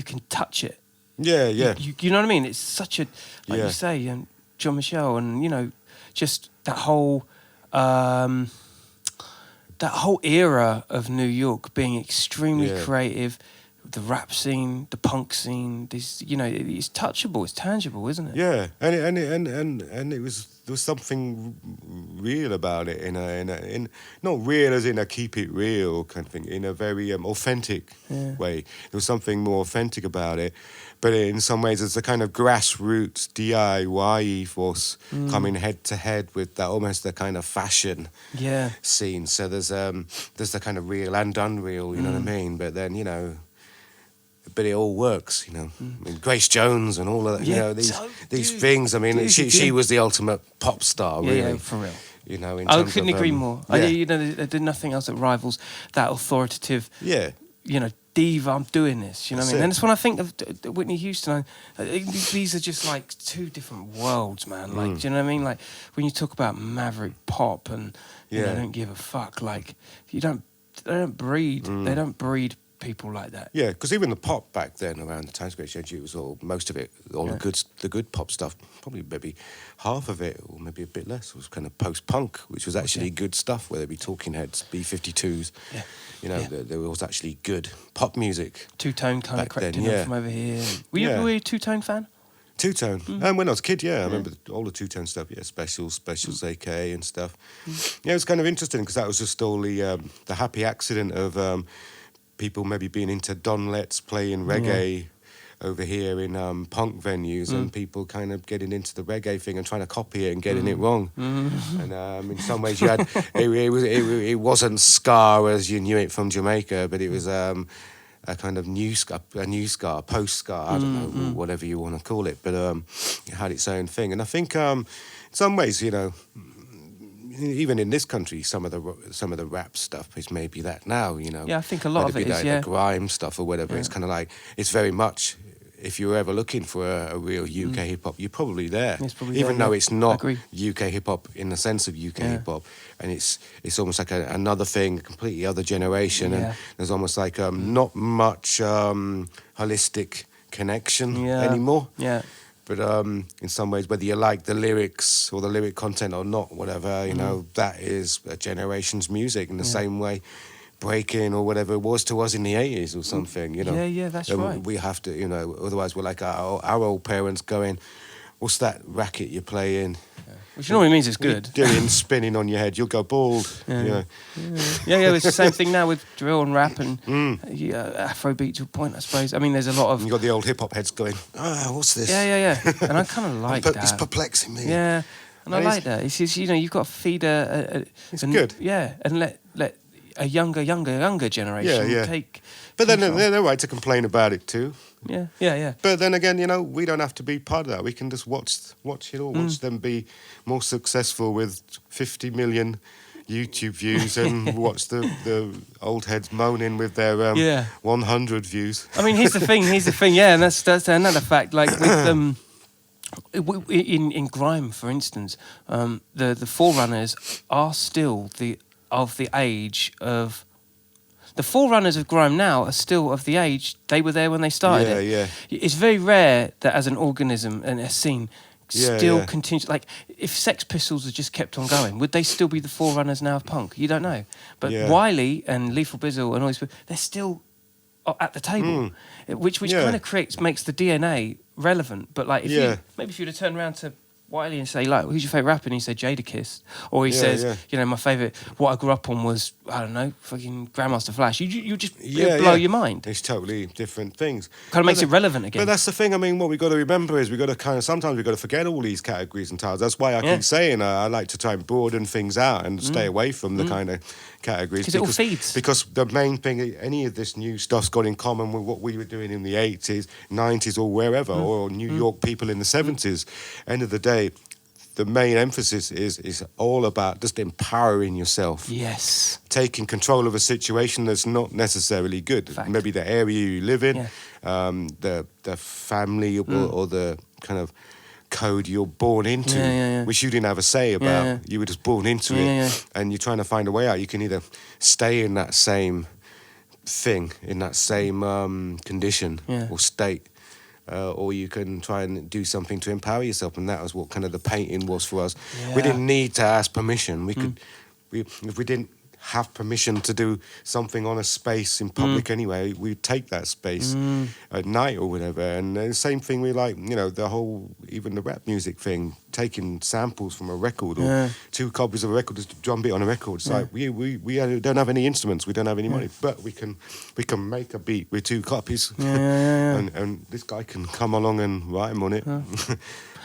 can touch it. Yeah, yeah. You know what I mean? It's such a, like you say, John Michel, and, you know, just that whole era of New York being extremely creative. The rap scene, the punk scene, this, you know, it's touchable, it's tangible, isn't it? Yeah, and it was, there was something real about it in not real as in a keep it real kind of thing, in a very authentic way. There was something more authentic about it, but in some ways it's a kind of grassroots DIY ethos coming head to head with that, almost the kind of fashion scene. So there's the kind of real and unreal, you know what I mean? But then, you know, but it all works, you know. I mean, Grace Jones and all of that, you know, these things. I mean, she was the ultimate pop star, really. Yeah, for real. You know, in I terms couldn't of, agree more. You know, there's nothing else that rivals that authoritative. Yeah. You know, diva, I'm doing this. You know what I mean? it. And it's when I think of Whitney Houston. These are just like two different worlds, man. Like, do you know what I mean? Like when you talk about maverick pop and you know, don't give a fuck. Like they don't breed. They don't breed people like that. Yeah, because even the pop back then, around the time Grace Jones, it was all, most of it, all the good pop stuff, probably maybe half of it, or maybe a bit less, was kind of post-punk, which was actually good stuff, whether it be Talking Heads, B-52s. Yeah. You know, there was actually good pop music. Two-Tone kind of crept in from over here. Were you a Two-Tone fan? Two-Tone. And when I was a kid, I remember all the Two-Tone stuff, Specials, AK and stuff. Yeah, it was kind of interesting, because that was just all the happy accident of people maybe being into Don Letts playing reggae over here in punk venues, and people kind of getting into the reggae thing and trying to copy it and getting it wrong. And in some ways, you had it wasn't ska as you knew it from Jamaica, but it was a kind of new ska, post ska, I don't know, whatever you want to call it, but it had its own thing. And I think in some ways, you know, even in this country, some of the rap stuff is maybe that now, you know. Yeah, I think a lot of it is, the grime stuff or whatever. It's kind of like, it's very much, if you're ever looking for a real UK hip-hop, you're probably there. It's probably even there, though it's not agree. UK hip-hop in the sense of UK hip-hop. And it's almost like another thing, a completely other generation. And there's almost like not much holistic connection anymore. Yeah. But in some ways, whether you like the lyrics or the lyric content or not, whatever, you know, that is a generation's music in the same way breaking or whatever it was to us in the 80s or something, you know. Yeah, that's right. We have to, you know, otherwise we're like our old parents going, what's that racket you're playing? Which normally means it's good. Doing spinning on your head, you'll go bald. Yeah, it's the same thing now with drill and rap and Afrobeat to a point, I suppose. I mean, there's a lot of... You've got the old hip-hop heads going, what's this? Yeah. And I kind of like that. It's perplexing me. Yeah, and I like that. It's just, you know, you've got to feed it's good. Yeah, and let a younger generation take... But then they're right to complain about it too. Yeah. But then again, you know, we don't have to be part of that. We can just watch it all, watch them be more successful with 50 million YouTube views and watch the old heads moaning with their 100 views. I mean, here's the thing, and that's another fact. Like with in grime, for instance, the forerunners are still of the age of... The forerunners of grime now are still of the age they were there when they started it. Yeah. It's very rare that as an organism and a scene still continues. Like, if Sex Pistols had just kept on going, would they still be the forerunners now of punk? You don't know. But Wiley and Lethal Bizzle and all these people, they're still at the table, which kind of makes the DNA relevant. But like, if you'd have turned around to Wiley and say, like, who's your favourite rapper? And he said Jadakiss. Or he says, you know, my favourite, what I grew up on was, I don't know, fucking Grandmaster Flash. You just blow your mind. It's totally different things. Kind of makes it relevant again. But that's the thing. I mean, what we got to remember is sometimes we got to forget all these categories and titles. That's why I keep saying I like to try and broaden things out and stay away from the kind of categories. Because it all feeds. Because the main thing, any of this new stuff's got in common with what we were doing in the 80s, 90s or wherever, or New York people in the 70s. End of the day, the main emphasis is all about just empowering yourself. Yes. Taking control of a situation that's not necessarily good. Fact. Maybe the area you live in, the family or the kind of code you're born into, which you didn't have a say about. You were just born into it, and you're trying to find a way out. You can either stay in that same thing, in that same condition or state, or you can try and do something to empower yourself. And that was what kind of the painting was for us. We didn't need to ask permission. We could, if we didn't have permission to do something on a space in public anyway, we'd take that space at night or whatever. And the same thing we like, you know, the whole, even the rap music thing, taking samples from a record or 2 copies of a record, just a drum beat on a record. It's like we don't have any instruments, we don't have any money, but we can make a beat with 2 copies. And this guy can come along and rhyme on it.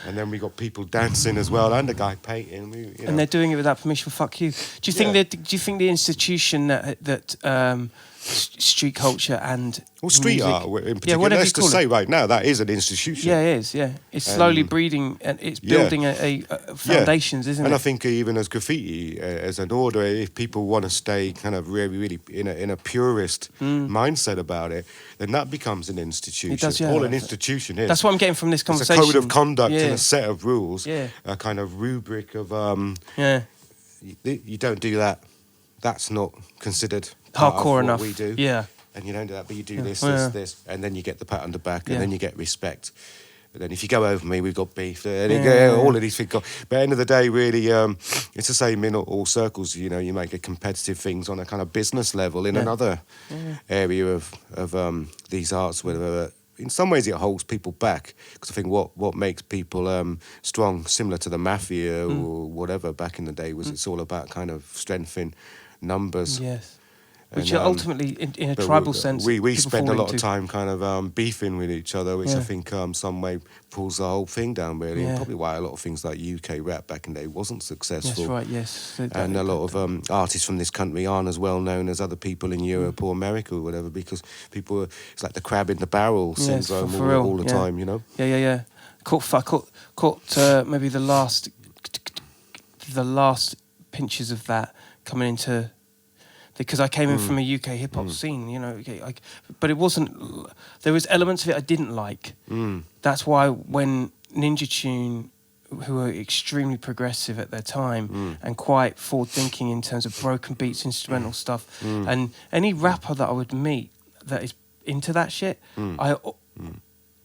And then we got people dancing as well, and a guy painting. And they're doing it without permission. Fuck you. Do you think the institution that street culture and street music, art in particular, let's just say right now that is an institution. Yeah, it is. Yeah, it's slowly breeding and it's building a foundations, isn't it? And I think even as graffiti, as an order, if people want to stay kind of really in a purist mindset about it, then that becomes an institution. It does, yeah. All an institution is. That's what I'm getting from this conversation. It's a code of conduct and a set of rules, a kind of rubric of you don't do that. That's not considered hardcore enough. What we do. Yeah. And you don't do that, but you do this, and then you get the pat on the back, and then you get respect. And then if you go over me, we've got beef. And all of these things. But at the end of the day, really, it's the same in all circles. You know, you make competitive things on a kind of business level in another area of these arts, whatever. In some ways, it holds people back, because I think what makes people strong, similar to the mafia or whatever back in the day, was it's all about kind of strength in numbers. Yes. Which are ultimately, in a tribal sense, we spend a lot of time kind of beefing with each other, which I think some way pulls the whole thing down, really, and probably why a lot of things like UK rap back in the day wasn't successful. That's right, yes. And a lot of artists from this country aren't as well known as other people in Europe or America or whatever, because people it's like the crab in the barrel syndrome all the time, you know? Yeah. Caught maybe the last pinches of that coming into... Because I came in from a UK hip hop scene, you know, but it wasn't. There was elements of it I didn't like. That's why when Ninja Tune, who were extremely progressive at their time and quite forward thinking in terms of broken beats, instrumental stuff, and any rapper that I would meet that is into that shit, I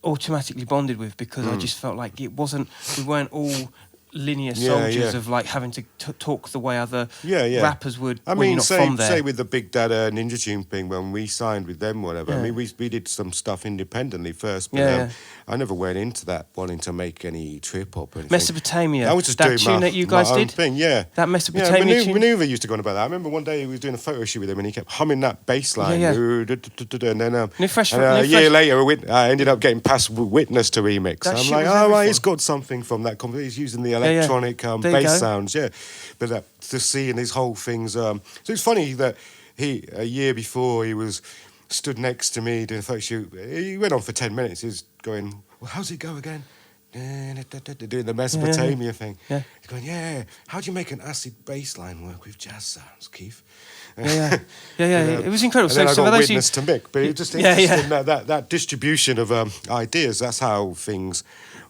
automatically bonded with, because I just felt like it wasn't. We weren't all linear soldiers of like having to talk the way other rappers would. I mean, say with the Big Dada Ninja Tune thing, when we signed with them, whatever. I mean, we did some stuff independently first, but I never went into that wanting to make any trip hop or anything. Mesopotamia. I was just that doing tune that you guys did. Thing, that Mesopotamia tune. Manuva used to go on about that. I remember one day he was doing a photo shoot with him, and he kept humming that bass line. And then a year later, I ended up getting past Witness to remix. I'm like, right, he's got something from that. He's using the electronic bass sounds, but to seeing his whole things. So it's funny that a year before he was stood next to me doing a photo shoot. He went on for 10 minutes. He was going, well, how's it go again? Doing the Mesopotamia thing. He's going, how do you make an acid bass line work with jazz sounds, Keith? It was incredible. And then I got Witness to Mick, but it just interesting that distribution of ideas. That's how things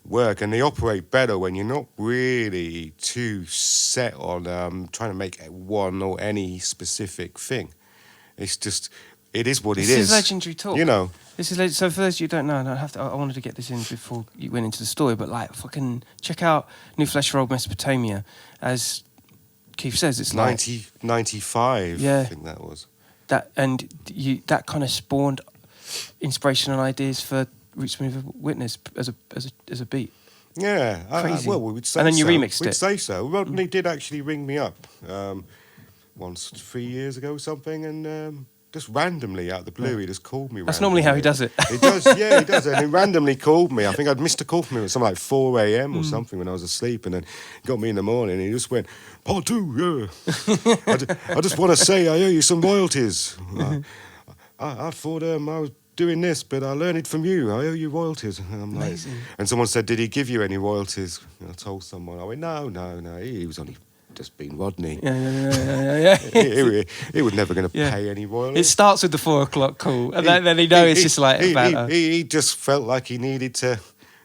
work, and they operate better when you're not really too set on trying to make one or any specific thing. It's just, it is what it is. This is legendary talk. You know. This is so for those of you who don't know, and I wanted to get this in before you went into the story, but like fucking check out New Flesh for Old Mesopotamia. As Keith says, it's 95. I think that was. That kind of spawned inspirational ideas for Roots Manuva Witness as a beat. Yeah, crazy. Well, we would say and then you so. remixed it. We'd say so. Rodney did actually ring me up once 3 years ago or something, and just randomly out of the blue, he just called me. That's normally how he does it. He does, he does. And he randomly called me. I think I'd missed a call from him at something like 4 a.m. or something when I was asleep, and then he got me in the morning, and he just went, part two, I just want to say I owe you some royalties. I thought I was doing this, but I learned it from you. I owe you royalties. And I'm like, and someone said, did he give you any royalties? And I told someone. I went, no. He was only just being Rodney. Yeah. He was never going to pay any royalties. It starts with the 4 o'clock call, and then he knows it's just like he just felt like he needed to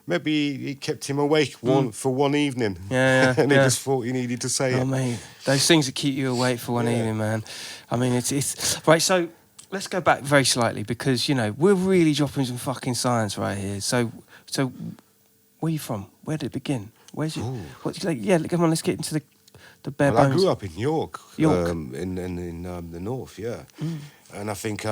maybe it kept him awake for one evening. Yeah, and he yeah. just thought he needed to say Oh, it. mate, those things that keep you awake for one evening, man. I mean, it's right. So let's go back very slightly because we're really dropping some fucking science right here. So where are you from? Where did it begin? Where's your? What? Yeah, come on, let's get into the bare Well, I bones. grew up in York, York. in the north, yeah. And I think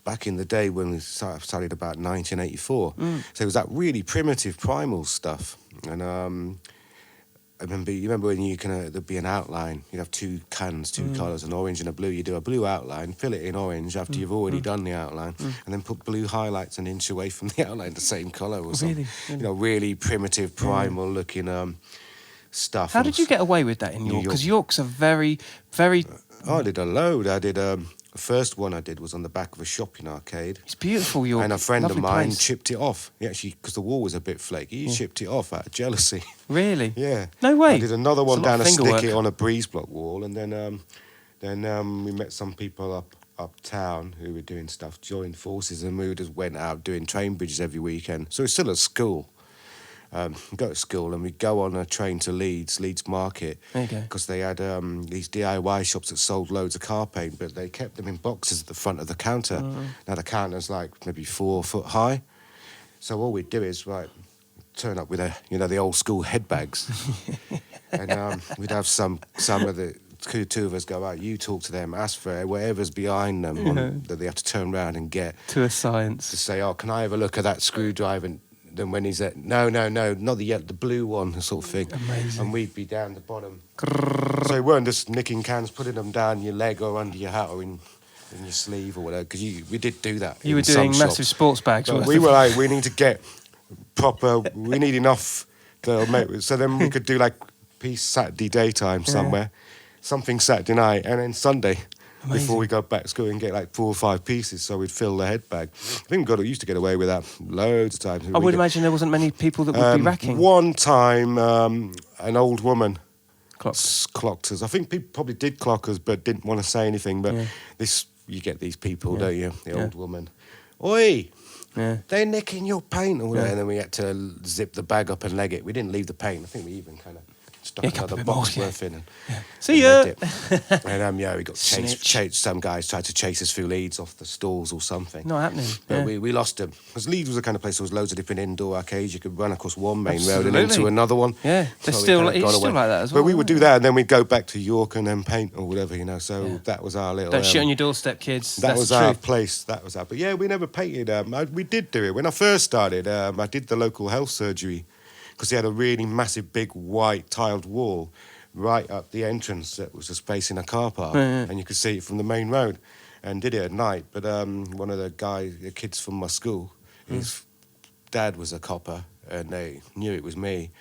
back in the day when we started about 1984, so it was that really primitive, primal stuff. And I remember when there'd be an outline, you'd have two cans, two colours, an orange and a blue. You do a blue outline, fill it in orange after you've already done the outline, and then put blue highlights an inch away from the outline, the same colour or something. Really? Really primitive, primal looking stuff. How did you get away with that in York? Because York's a very, very... I did a load. I did... the first one I did was on the back of a shopping arcade. It's beautiful, York. And a friend Lovely of mine place. chipped it off. He actually, because the wall was a bit flaky, he chipped it off out of jealousy. Really? Yeah. No way. I did another one It's a lot down of a finger stick it work. on a breeze block wall, and then we met some people uptown who were doing stuff, joined forces, and we just went out doing train bridges every weekend. So it's still at school. Go to school and we'd go on a train to Leeds Market, There you go. because they had these DIY shops that sold loads of car paint, but they kept them in boxes at the front of the counter. Now the counter's like maybe 4 foot high, so all we'd do is turn up with the old school head bags, and we'd have some of the two of us go out. You talk to them, ask for whatever's behind them that they have to turn around and get To a science. to say, "Oh, can I have a look at that screwdriver?" And then when he's at, no, not the yellow, the blue one, sort of thing. Amazing. And we'd be down the bottom. So we weren't just nicking cans, putting them down your leg or under your hat or in your sleeve or whatever, because we did do that. You were doing massive sports bags. But we were like, we need to get proper, we need enough to make, so then we could do like piece Saturday daytime somewhere, something Saturday night, and then Sunday. Amazing. Before we go back to school and get like 4 or 5 pieces, so we'd fill the head bag. I think we used to get away with that loads of times. I would imagine there wasn't many people that would be racking. One time, an old woman Clocks. clocked us. I think people probably did clock us, but didn't want to say anything. But you get these people, don't you? The old woman. Oi! Yeah. They're nicking your paint or whatever. And then we had to zip the bag up and leg it. We didn't leave the paint. I think we even kind of stuck Yeah, kept another a bit box more, worth in. And See and ya. legged it. And we got Snitch. chased. Some guys tried to chase us through Leeds off the stalls or something. Not happening. But Yeah. we lost them. Because Leeds was the kind of place there was loads of different indoor arcades. You could run across one main road and Absolutely. into another one. Yeah, they're So we still kinda like, got it's still away. like that as well. But we would do that and then we'd go back to York and then paint or whatever, So that was our little... Don't shit on your doorstep, kids. that That's was the our truth. place. That was our... But yeah, we never painted. We did do it. When I first started, I did the local health surgery because they had a really massive, big, white tiled wall right up the entrance that was just facing a car park, and you could see it from the main road, and did it at night. But one of the kids from my school, his dad was a copper, and they knew it was me,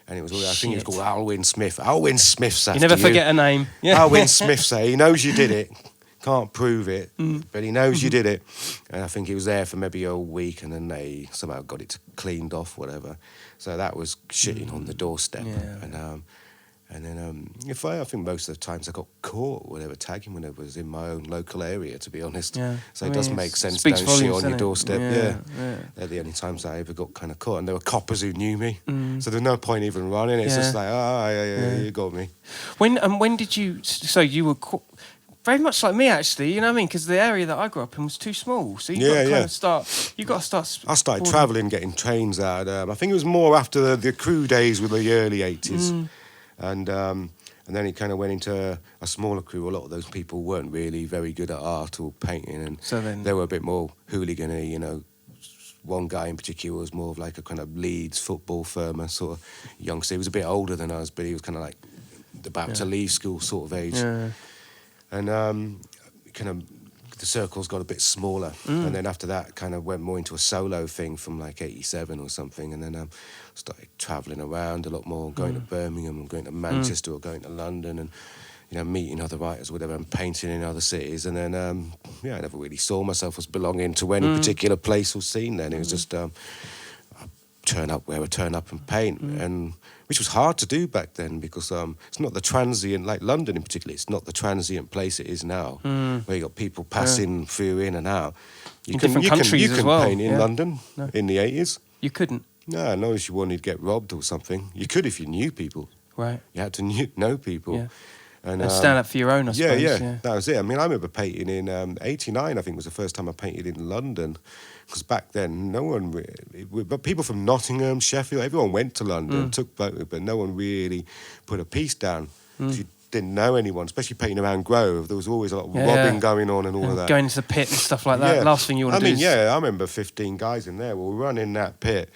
and it was I think it was called Alwyn Smith. Alwyn Smith's after You never forget a name. Yeah. Alwyn Smith say he knows you did it. Can't prove it, but he knows you did it. And I think he was there for maybe a week, and then they somehow got it cleaned off, whatever. So that was shitting on the doorstep. Yeah. And then I think most of the times I got caught, whatever, tagging when it was in my own local area, to be honest. Yeah. So I it mean, does it make sense. speaks Don't shit volumes, on your doesn't it? doorstep. Yeah. They're the only times I ever got kind of caught, and there were coppers who knew me. So there's no point even running. It's just like, yeah, you got me. When did you? So you were very much like me, actually. You know what I mean? Because the area that I grew up in was too small. So you got to kind of start. You got to start. I started travelling, getting trains out. I think it was more after the crew days with the early 80s. And then it kind of went into a smaller crew. A lot of those people weren't really very good at art or painting, and So then- they were a bit more hooligan-y, One guy in particular was more of like a kind of Leeds football firmer sort of youngster. He was a bit older than us, but he was kind of like about to leave school sort of age. Yeah. And kind of the circles got a bit smaller, and then after that kind of went more into a solo thing from like 87 or something, and then started travelling around a lot more, going to Birmingham and going to Manchester or going to London, and meeting other writers or whatever, and painting in other cities. And then I never really saw myself as belonging to any particular place or scene then. It was just I turn up where I turn up and paint, and which was hard to do back then because it's not the transient, like London in particular, it's not the transient place it is now, where you got people passing through in and out. You In different countries you as can well, paint in yeah. London in the 80s. You couldn't. No, not if you wanted to get robbed or something. You could if you knew people. Right. You had to know people. Yeah. And stand up for your own, I suppose. Yeah, that was it. I mean, I remember painting in 89, I think was the first time I painted in London. Because back then, no one but people from Nottingham, Sheffield, everyone went to London, took photos, but no one really put a piece down. You didn't know anyone, especially painting around Grove. There was always a lot of robbing going on and all of that. Going into the pit and stuff like that. Yeah. Last thing you want to do is... I remember 15 guys in there will run in that pit.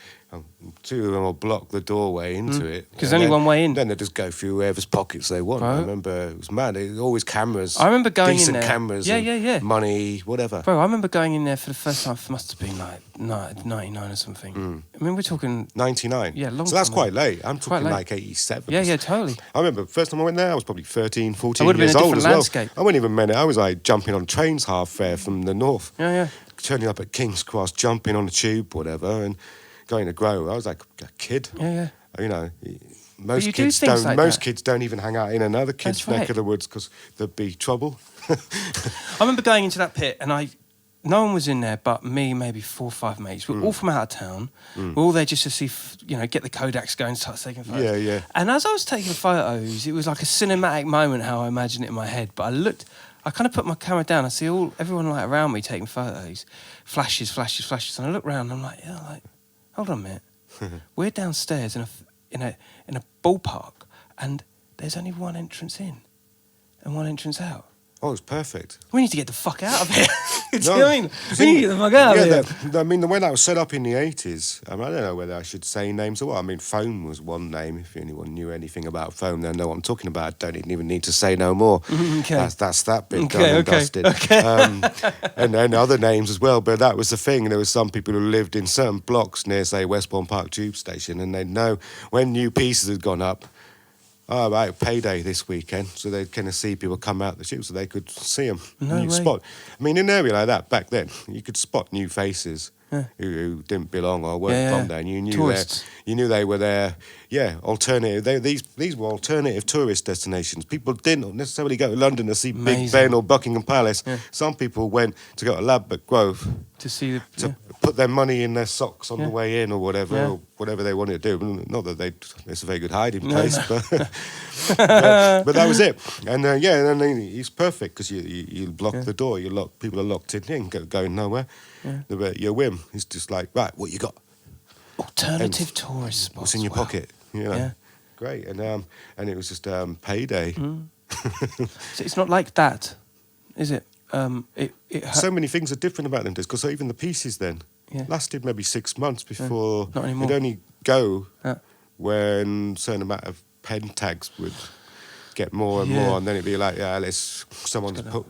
2 of them will block the doorway into it. Because only one way in. Then they just go through whoever's pockets they want. Right. I remember it was mad. It was always cameras. I remember going in decent there. cameras. Yeah. Money, whatever. Bro, I remember going in there for the first time. It must have been like 99 or something. I mean, we're talking... 99. Yeah, long So that's time quite ago. late. I'm talking late. like 87. Yeah, totally. I remember the first time I went there, I was probably 13, 14 It would have years been a old different as well. landscape. I wasn't even meant it. I was like jumping on trains half fare from the north. Yeah. Turning up at King's Cross, jumping on the tube, whatever, and going to Grove. I was like a kid. Yeah. You know, you most do kids things don't. like Most that. kids don't even hang out in another kid's That's right. neck of the woods because there'd be trouble. I remember going into that pit and no one was in there but me, maybe 4 or 5 mates. We're all from out of town. We're all there just to see, get the Kodaks going, start taking photos. Yeah. And as I was taking photos, it was like a cinematic moment, how I imagined it in my head. But I kind of put my camera down. I see everyone like around me taking photos, flashes. And I look around and I'm like, hold on a minute. We're downstairs in a ballpark and there's only one entrance in and one entrance out. Oh, it's perfect. We need to get the fuck out of here. Do you know No, what I mean? We need to get the fuck out of here. The way that was set up in the 80s, I don't know whether I should say names or what. I mean, Foam was one name. If anyone knew anything about Foam, they'll know what I'm talking about. Don't even need to say no more. Okay. That's that bit done and dusted. Okay. And then other names as well, but that was the thing. There was some people who lived in certain blocks near, say, Westbourne Park Tube Station, and they'd know when new pieces had gone up, oh, right, payday this weekend. So they'd kind of see people come out the tube so they could see them. No way. Spot. I mean, in an area like that, back then, you could spot new faces who didn't belong or weren't from there. And you knew they were there. Yeah, alternative. These were alternative tourist destinations. People didn't necessarily go to London to see Big Ben or Buckingham Palace. Yeah. Some people went to go to Ladbroke Grove to see put their money in their socks on the way in or whatever they wanted to do. Not that it's a very good hiding place, but but that was it. And and then it's perfect because you block the door. People are locked in, going nowhere. Yeah. But your whim is just like, right, what you got? Alternative tourist spots. What's in your pocket? Yeah. Great. And it was just payday. So it's not like that, is it? So many things are different about them because even the pieces then lasted maybe 6 months before not anymore. it'd only go when a certain amount of pen tags would get more and more, and then it'd be like, someone's put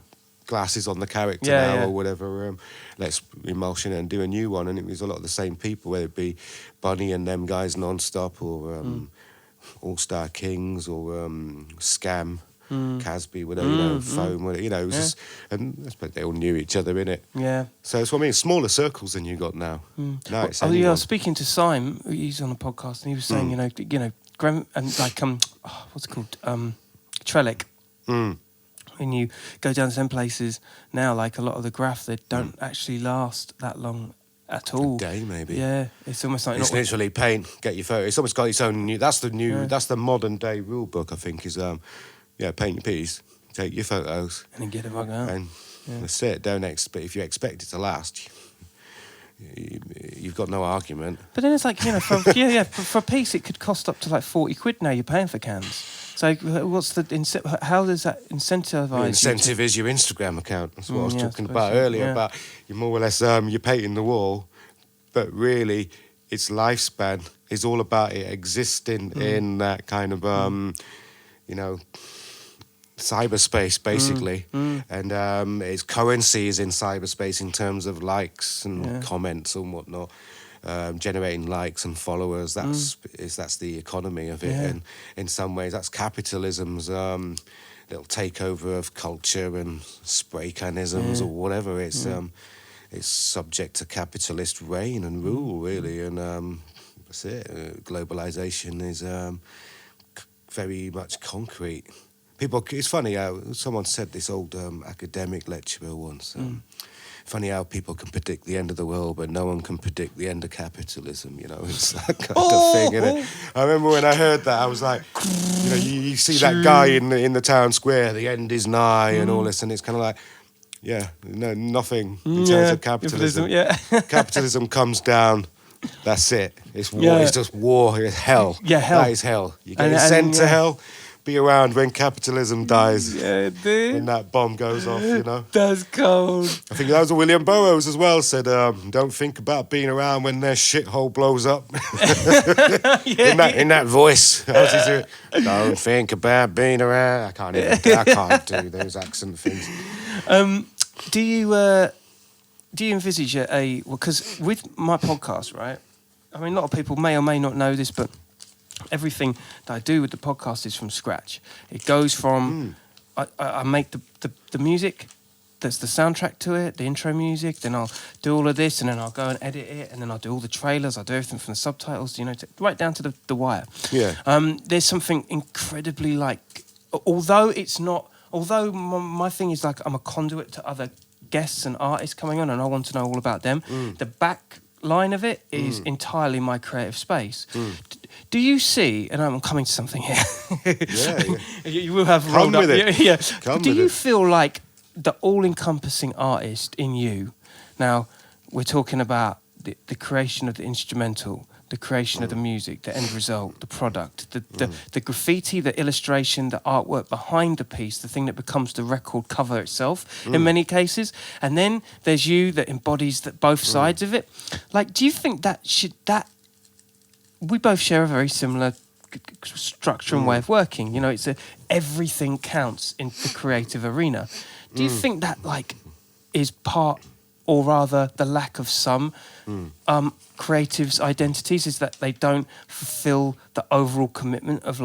glasses on the character now or whatever, let's emulsion it and do a new one. And it was a lot of the same people, whether it be Bunny and them guys non-stop or All-Star Kings or Scam, Casby, whatever, Foam, whatever, it was just, and they all knew each other in it. Yeah. So it's what I mean, smaller circles than you got now. Now it's anyone. I was speaking to Syme, he's on a podcast, and he was saying, what's it called? Trellick. When you go down to some places now, like a lot of the graff, they don't actually last that long at all. A day, maybe. Yeah, it's almost like... It's literally paint, get your photo. It's almost got its own new... That's the modern day rule book, I think, is, paint your piece, take your photos. And then get the fuck out. And that's it, but if you expect it to last... You've got no argument. But then it's like, for a piece it could cost up to like 40 quid now you're paying for cans. So what's how does that incentivize The incentive is your Instagram account. That's what I was talking about so. earlier, about you more or less, you're painting the wall, but really its lifespan is all about it existing in that kind of, cyberspace, basically. And its currency is in cyberspace in terms of likes and comments and whatnot. Generating likes and followers, that's the economy of it. And in some ways that's capitalism's little takeover of culture and spraycanisms or whatever. It's subject to capitalist reign and rule, really. And that's it. Globalization is very much concrete. It's funny, someone said, this old academic lecturer once, funny how people can predict the end of the world, but no one can predict the end of capitalism. You know, it's that kind of thing, isn't it? I remember when I heard that, I was like, you know, you see that guy in the town square, the end is nigh, and all this, and it's kind of like, yeah, no, nothing in terms of capitalism. Capitalism comes down. That's it. It's war. Yeah. It's just war. It's hell. Yeah, hell. That is hell. You get sent to hell. Be around when capitalism dies. Yeah, dude. When that bomb goes off, you know. That's cold. I think that was William Burroughs as well. Said, "Don't think about being around when their shithole blows up." in that voice, how's he do it? Don't think about being around. I can't do those accent things. Do you envisage because with my podcast, right? I mean, a lot of people may or may not know this, but everything that I do with the podcast is from scratch. It goes from I make the music. That's the soundtrack to it, the intro music. Then I'll do all of this, and then I'll go and edit it, and then I'll do all the trailers. I'll do everything from the subtitles, you know, right down to the wire. Yeah. There's something incredibly although my thing is like I'm a conduit to other guests and artists coming on, and I want to know all about them. The back line of it is entirely my creative space. Do you see, and I'm coming to something here. You will have rolled up. Yeah. Do you feel like the all-encompassing artist in you? Now, we're talking about the creation of the instrumental, the creation of the music, the end result, the product, the graffiti, the illustration, the artwork behind the piece, the thing that becomes the record cover itself in many cases. And then there's you that embodies both sides of it. Like, do you think we both share a very similar structure and way of working? You know, it's everything counts in the creative arena. Do you think that is part, or rather the lack of some creatives' identities, is that they don't fulfill the overall commitment of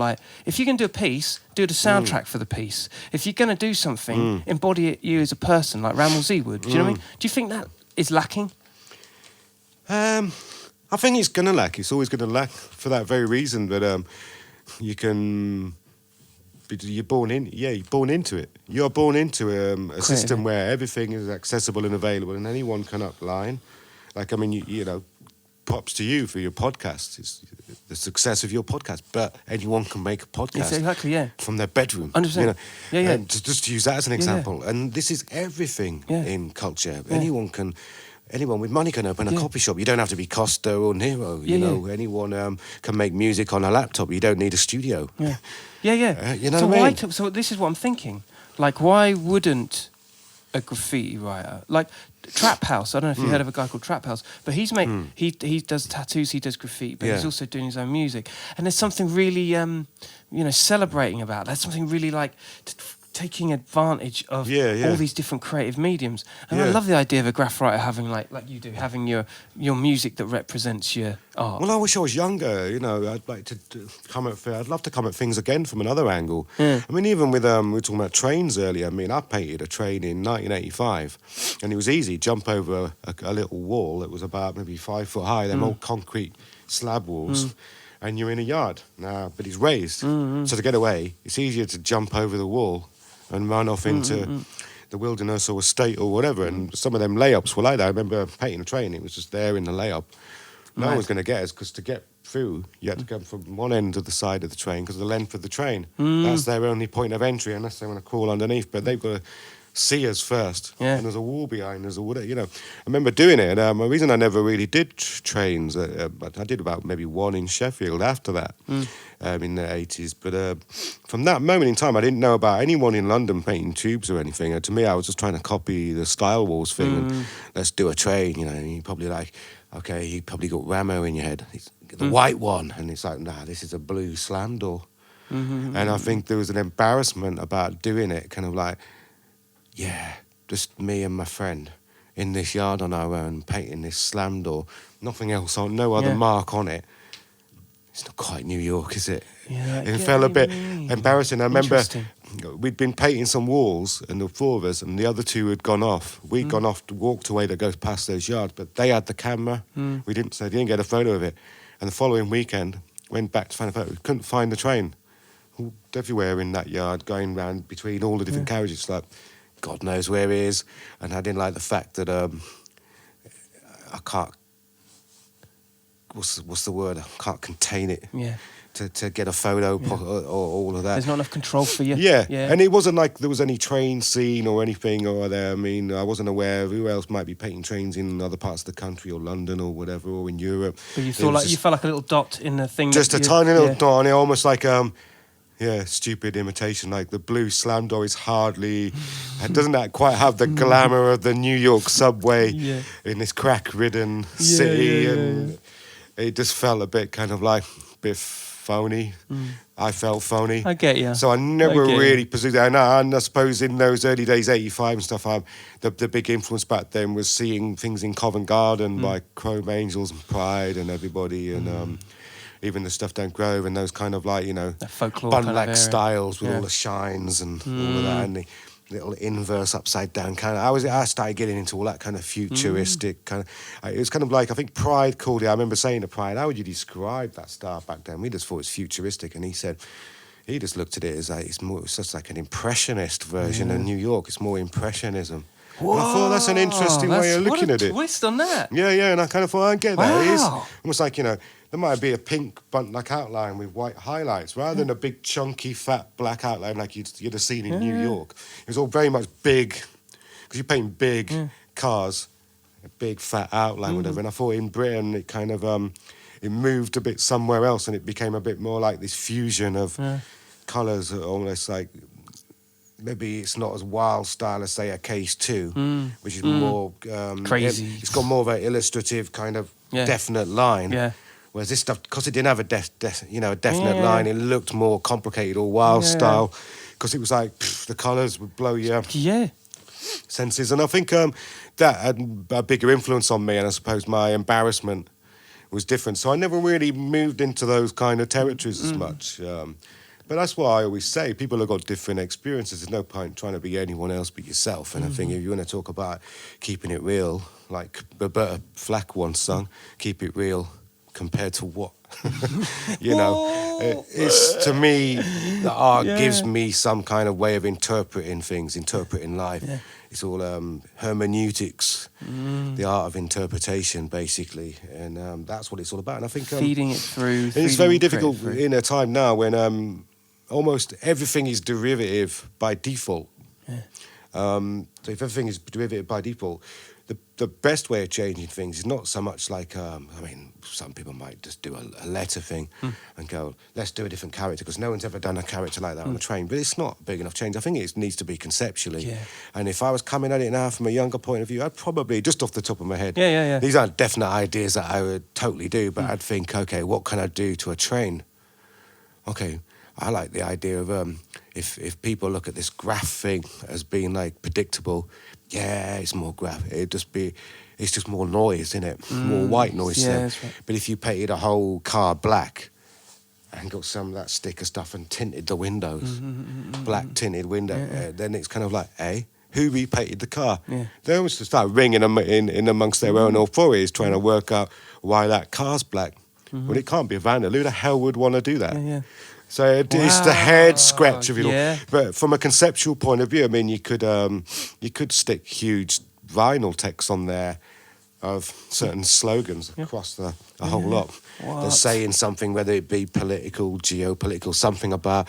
if you're going to do a piece, do the soundtrack for the piece. If you're going to do something, embody it you as a person, like Ramel Z would. Do you know what I mean? Do you think that is lacking? I think it's going to lack. It's always going to lack for that very reason. But you can... You're born into it. You're born into a system where everything is accessible and available, and anyone can upline. Like, I mean, you know, props to you for your podcast. It's the success of your podcast, but anyone can make a podcast from their bedroom. 100%. You know? Yeah. Just to use that as an example. And this is everything in culture. Anyone with money can open a copy shop. You don't have to be Costa or Nero. You know, anyone can make music on a laptop. You don't need a studio. You know so what I mean? So this is what I'm thinking. Like, why wouldn't a graffiti writer, like Trap House? I don't know if you heard of a guy called Trap House, but he does tattoos, he does graffiti, but he's also doing his own music. And there's something really, celebrating about that. Something really taking advantage of all these different creative mediums. And I love the idea of a graph writer having like you do, having your music that represents your art. Well, I wish I was younger. You know, I'd like to I'd love to come at things again from another angle. I mean, even with we were talking about trains earlier. I mean, I painted a train in 1985, and it was easy. Jump over a little wall that was about maybe 5 foot high. Them old concrete slab walls. And you're in a yard now, but it's raised. So to get away, it's easier to jump over the wall and run off into the wilderness or estate or whatever. And some of them layups were like that. I remember painting a train, it was just there in the layup. No one was going to get us, because to get through, you had to come from one end of the side of the train because of the length of the train. That's their only point of entry, unless they want to crawl underneath. But they've got to see us first. And there's a wall behind us or whatever, you know. I remember doing it. The reason I never really did trains, but I did about maybe one in Sheffield after that. In the 80s. But from that moment in time, I didn't know about anyone in London painting tubes or anything. To me, I was just trying to copy the Style Wars thing and let's do a train, you know. And you probably you probably got Ramo in your head. It's the white one. And it's like, nah, this is a blue slam door. And I think there was an embarrassment about doing it, kind of like, just me and my friend in this yard on our own, painting this slam door. Nothing else on, no other mark on it. It's not quite New York, is it? It felt a bit embarrassing. I remember we'd been painting some walls, and the four of us, and the other two had gone off. We'd gone off, walked away to go past those yards, but they had the camera. They didn't get a photo of it. And the following weekend, went back to find a photo. We couldn't find the train. Everywhere in that yard, going round between all the different carriages. Like, God knows where he is, and I didn't like the fact that I can't. What's the word? I can't contain it. Yeah. To get a photo or all of that. There's not enough control for you. Yeah, and it wasn't like there was any train scene or anything or there. I mean, I wasn't aware of who else might be painting trains in other parts of the country or London or whatever or in Europe. But you felt like a little dot in the thing. Just a tiny little dot on it, almost like stupid imitation. Like the blue slam door is hardly, doesn't that quite have the glamour of the New York subway in this crack-ridden city, and it just felt a bit kind of like a bit phony. I felt phony. I get you. So I never really pursued that. And I suppose in those early days, 85 and stuff, the big influence back then was seeing things in Covent Garden by Chrome Angels and Pride and everybody, and even the stuff down Grove and those kind of like, folklore bun kind black of styles with all the shines and all of that, and the little inverse upside down kind of. I started getting into all that kind of futuristic kind of. It was kind of like, I think Pride called it. I remember saying to Pride, "How would you describe that style back then?" We just thought it was futuristic, and he said he just looked at it as like it's just like an impressionist version of New York. It's more impressionism. Whoa, and I thought that's an interesting way of looking at it. Twist on that. Yeah, and I kind of thought I get that. Wow. It is almost like there might be a pink bunt-like outline with white highlights rather than a big, chunky, fat black outline like you'd have seen in New York. It was all very much big, because you paint big cars, a big, fat outline, whatever. And I thought in Britain it kind of, it moved a bit somewhere else, and it became a bit more like this fusion of colours, almost like, maybe it's not as wild style as, say, a Case 2, which is more... crazy. It's got more of an illustrative kind of definite line. Yeah. Whereas this stuff, because it didn't have a definite line, it looked more complicated or wild style, because it was like the colours would blow your senses. And I think that had a bigger influence on me, and I suppose my embarrassment was different. So I never really moved into those kind of territories as much. But that's why I always say people have got different experiences. There's no point trying to be anyone else but yourself. And I think if you want to talk about keeping it real, like Roberta Flack once sung, keep it real compared to what? It's to me, the art gives me some kind of way of interpreting things, interpreting life. Yeah. It's all hermeneutics, the art of interpretation, basically, and that's what it's all about. And I think feeding it through. And it's very difficult in a time now when almost everything is derivative by default. Yeah. So if everything is derivative by default, the best way of changing things is not so much like, some people might just do a letter thing and go, let's do a different character, because no one's ever done a character like that on a train. But it's not big enough change. I think it needs to be conceptually. Yeah. And if I was coming at it now from a younger point of view, I'd probably, just off the top of my head, these aren't definite ideas that I would totally do, but I'd think, okay, what can I do to a train? Okay, I like the idea of if people look at this graph thing as being like predictable, it's more graph. It's just more noise, isn't it? More white noise. Yeah, that's right. But if you painted a whole car black and got some of that sticker stuff and tinted the windows, black tinted window, then it's kind of like, who repainted the car? Yeah. They almost start ringing them in amongst their own authorities, trying to work out why that car's black. Well, it can't be a vandal. Who the hell would want to do that? Yeah. So it's the head scratch of it all. But from a conceptual point of view, I mean, you could stick huge vinyl text on there of certain slogans across the whole lot. They're saying something, whether it be political, geopolitical, something about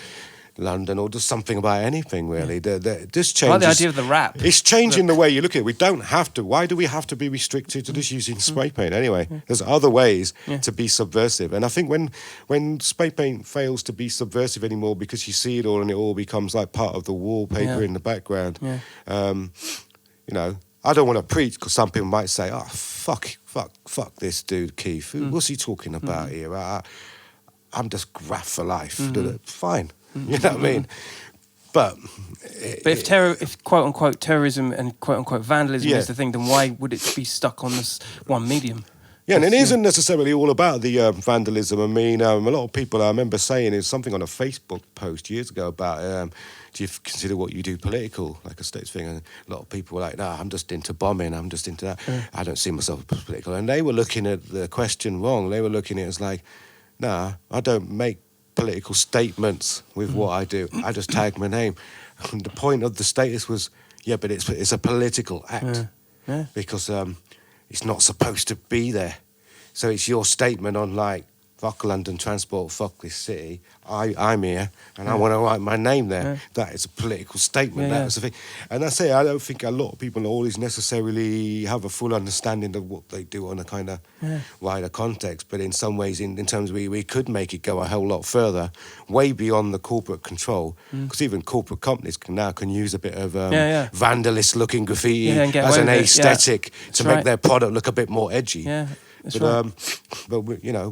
London, or just something about anything, really. This changes. Like the idea of the rap. It's changing the way you look at it. We don't have to. Why do we have to be restricted to just using spray paint anyway? There's other ways to be subversive. And I think when spray paint fails to be subversive anymore because you see it all and it all becomes like part of the wallpaper in the background, I don't want to preach, because some people might say, fuck this dude, Keith. What's he talking about here? I'm just Graff for life. Fine. You know what I mean? But if quote unquote terrorism and quote unquote vandalism is the thing, then why would it be stuck on this one medium? Yeah, and it isn't necessarily all about the vandalism. I mean, a lot of people, I remember saying, is something on a Facebook post years ago about, do you consider what you do political, like a states thing? And a lot of people were like, no, I'm just into bombing, I'm just into that. I don't see myself as political. And they were looking at the question wrong. They were looking at it as like, nah, I don't make political statements with what I do. I just tag my name. And the point of the status was, Yeah, but it's a political act Yeah. because it's not supposed to be there. So it's your statement on like, fuck London Transport, fuck this city. I'm here and I want to write my name there. Yeah. That is a political statement. Yeah, That yeah. was the thing. And I say I don't think a lot of people always necessarily have a full understanding of what they do on a kind of wider context. But in some ways, in terms of we could make it go a whole lot further, way beyond the corporate control. Because even corporate companies can use a bit of vandalist-looking graffiti and get as away an with it. aesthetic to right. make their product look a bit more edgy. Yeah. That's But right. but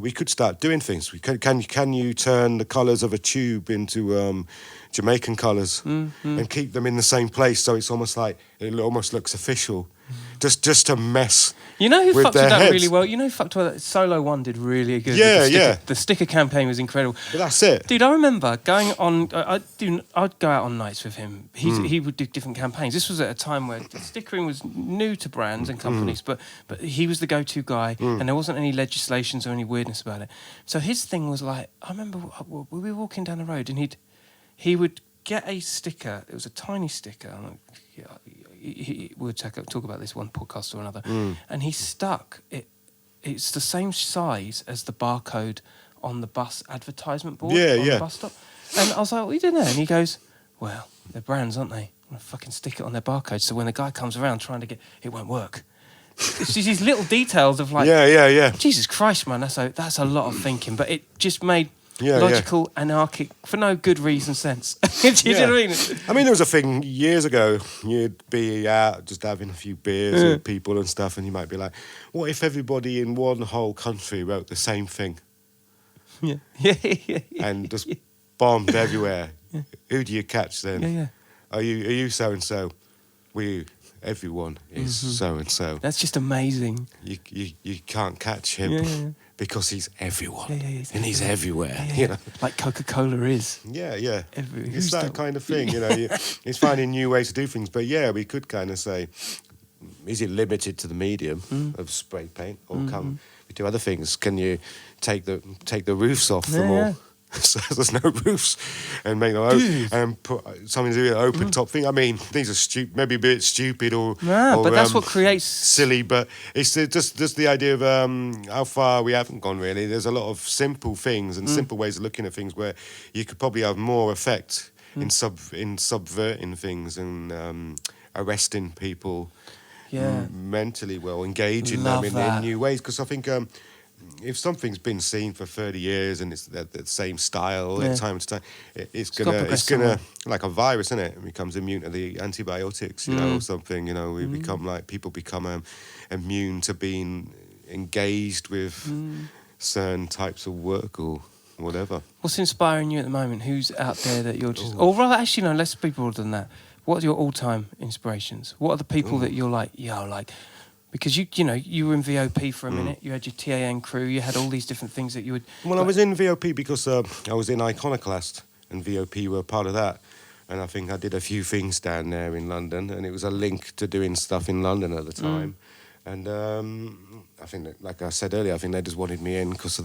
we could start doing things. We can you turn the colours of a tube into Jamaican colours and keep them in the same place so it's almost like it almost looks official, just to mess. You know who with fucked their with that heads. really well? You know who fucked with that? Solo One did really good. Yeah, with the sticker. yeah. The sticker campaign was incredible. But that's it. Dude, I remember going on. I'd go out on nights with him. He would do different campaigns. This was at a time where stickering was new to brands and companies, but he was the go-to guy, and there wasn't any legislations or any weirdness about it. So his thing was like, I remember we were walking down the road, and he would get a sticker. It was a tiny sticker. We'll talk about this one podcast or another. And he stuck it. It's the same size as the barcode on the bus advertisement board on the bus stop. And I was like, what are you doing there? And he goes, well, they're brands, aren't they? I'm going to fucking stick it on their barcode so when the guy comes around trying to it won't work. It's just these little details of like, Jesus Christ, man, that's a lot of thinking. But it just made logical, anarchic, for no good reason sense. Do you know what I mean? I mean, there was a thing years ago. You'd be out just having a few beers with people and stuff, and you might be like, "What if everybody in one whole country wrote the same thing Yeah. and just bombed everywhere? Who do you catch then? Yeah. Are you so and so? Everyone is so and so. That's just amazing. You can't catch him because he's everyone and he's everywhere. Yeah. You know. Like Coca-Cola is. Yeah. Who's It's that the- kind of thing, you know. It's finding new ways to do things. But we could kind of say, is it limited to the medium of spray paint, or can we do other things? Can you take the roofs off them all? So there's no roofs, and make them and put something to do with an open top thing. I mean, these are maybe a bit stupid or but that's what creates silly. But it's just the idea of how far we haven't gone. Really, there's a lot of simple things and simple ways of looking at things where you could probably have more effect in subverting things and arresting people mentally, engaging Love them that. in new ways. Because I think. If something's been seen for 30 years and it's the same style at time to time, it's gonna like a virus, isn't it? It becomes immune to the antibiotics, you know, or something. You know, we become like people become immune to being engaged with certain types of work or whatever. What's inspiring you at the moment? Who's out there that you're just... Or rather, actually, no, let's be broader than that. What are your all-time inspirations? What are the people that you're like, because you were in VOP for a minute, you had your TAN crew, you had all these different things that you would... Well, I was in VOP because I was in Iconoclast, and VOP were part of that. And I think I did a few things down there in London, and it was a link to doing stuff in London at the time. And I think, that, like I said earlier, I think they just wanted me in because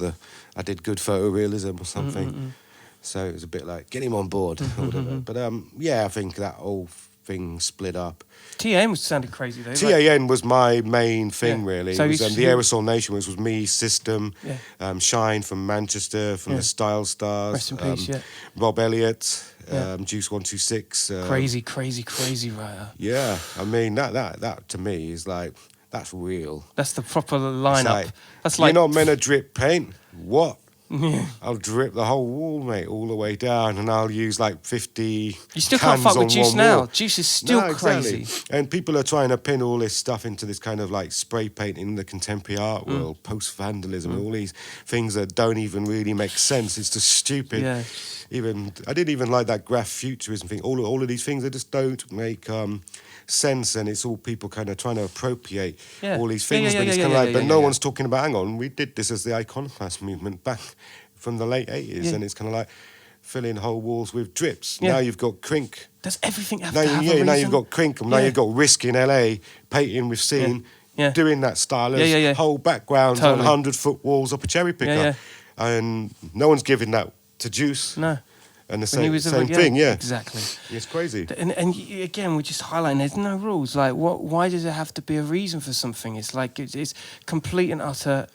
I did good photorealism or something. So it was a bit like, get him on board or whatever. But I think that whole thing split up. TAN sounded crazy though. TAN was my main thing, really. So it was the Aerosol Nation, which was me, System, Shine from Manchester, from the Style Stars, Rest in peace, Rob Elliott, Juice 126. Crazy writer. Yeah, I mean, that to me is like, that's real. That's the proper lineup. Like, That's like... You're not meant to drip paint? What? I'll drip the whole wall, mate, all the way down, and I'll use like 50 You still can't fuck with Juice now. Wall. Juice is still crazy. And people are trying to pin all this stuff into this kind of like spray paint in the contemporary art world, post-vandalism, and all these things that don't even really make sense. It's just stupid. Yeah. I didn't even like that Graff Futurism thing. All of these things, they just don't make sense, and it's all people kind of trying to appropriate all these things. But it's kind of like, but no one's talking about, hang on, we did this as the iconoclast movement back from the late 80s, and it's kind of like filling whole walls with drips. Now you've got Crink. Does everything have to have a Now reason? you've got Crink, now you've got Risk in LA, painting with Scene, doing that style as whole backgrounds on 100-foot walls up a cherry picker. And no one's giving that to Juice. No. And the When he same, was a- same thing, yeah. Exactly. It's crazy. And again, we're just highlighting there's no rules. Like, why does there have to be a reason for something? It's like it's complete and utter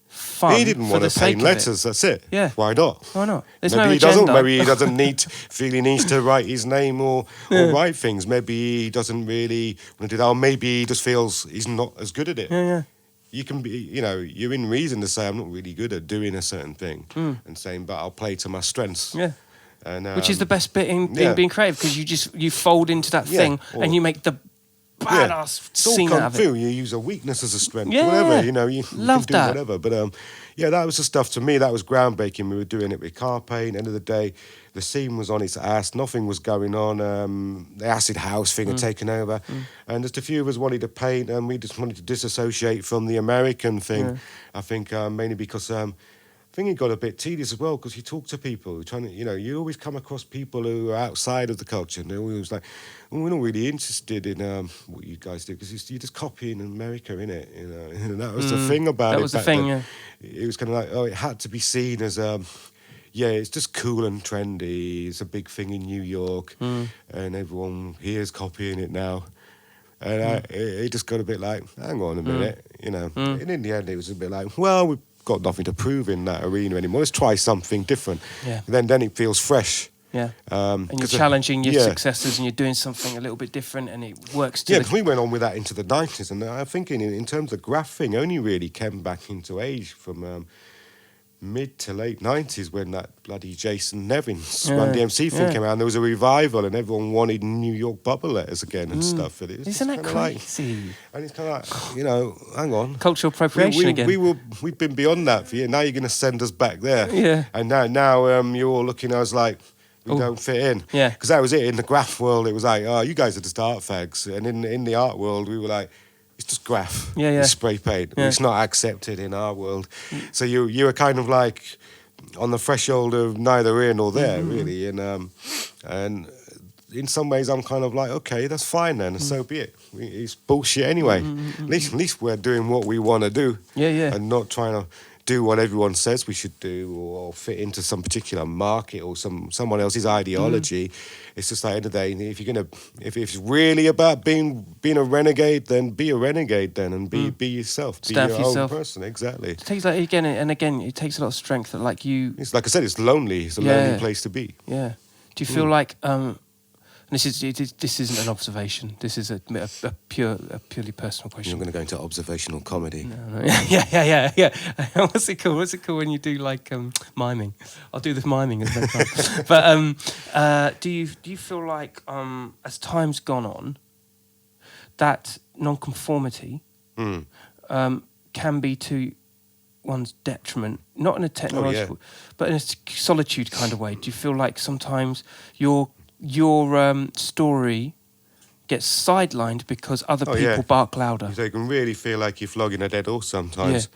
fun. He didn't for want the to sake paint of it. letters, that's it. Yeah. Why not? Why not? There's Maybe no he agenda. doesn't. Maybe he doesn't feel he needs to write his name or write things. Maybe he doesn't really want to do that. Or maybe he just feels he's not as good at it. Yeah. You can be, you're in reason to say I'm not really good at doing a certain thing and saying, but I'll play to my strengths. Yeah. And, Which is the best bit in yeah. being creative, because you fold into that Yeah, thing or- and you make the badass It's all scene come out of it. through. You use a weakness as a strength, Yeah. whatever. You Love can do that. whatever. But yeah, that was the stuff to me. That was groundbreaking. We were doing it with car paint. End of the day, the scene was on its ass. Nothing was going on. The acid house thing had taken over, and just a few of us wanted to paint, and we just wanted to disassociate from the American thing. Yeah. I think mainly because. I think it got a bit tedious as well, because you talk to people trying to, you always come across people who are outside of the culture, and they're always like, well, we're not really interested in what you guys do, because you're just copying America, innit? And that was the thing about it. That was the back thing, then. yeah. It was kind of like, it had to be seen as, it's just cool and trendy. It's a big thing in New York, and everyone here is copying it now. And it just got a bit like, hang on a minute, And in the end, it was a bit like, well, we've got nothing to prove in that arena anymore. Let's try something different. Yeah. Then it feels fresh. Yeah. And you're 'cause challenging your successors, and you're doing something a little bit different, and it works to Yeah, the... because we went on with that into the 90s, and I think in terms of graphing, only really came back into age from mid to late 90s, when that bloody Jason Nevins Run DMC thing came out, and there was a revival, and everyone wanted New York bubble letters again and stuff. And it was Isn't that just kinda crazy? and it's kind of like, hang on. Cultural appropriation again. We've been beyond that for you. Now you're going to send us back there. Yeah. And now you're all looking at us like we don't fit in. Yeah. Because that was it. In the graph world, it was like, oh, you guys are just art fags. And in the art world, we were like, it's just graph. Yeah. It's spray paint. Yeah. It's not accepted in our world. So you were kind of like on the threshold of neither here nor there, really. And in some ways, I'm kind of like, okay, that's fine then, so be it. It's bullshit anyway. At least we're doing what we want to do. Yeah. And not trying to do what everyone says we should do, or fit into some particular market or someone else's ideology. It's just like, at the end of the day, if it's really about being a renegade, then be a renegade then, and be yourself. Stand be for your yourself. own person, exactly. It takes again, it takes a lot of strength that like you... It's like I said, it's lonely. It's a lonely place to be. Yeah. Do you feel like... this isn't an observation. This is a purely personal question. You're going to go into observational comedy. No. Yeah. What's it called? What's it called when you do like miming? I'll do this miming at the same time. But do you feel like as time's gone on, that non-conformity can be to one's detriment, not in a technological, but in a solitude kind of way? Do you feel like sometimes your story gets sidelined because other people bark louder? So you can really feel like you're flogging a dead horse sometimes.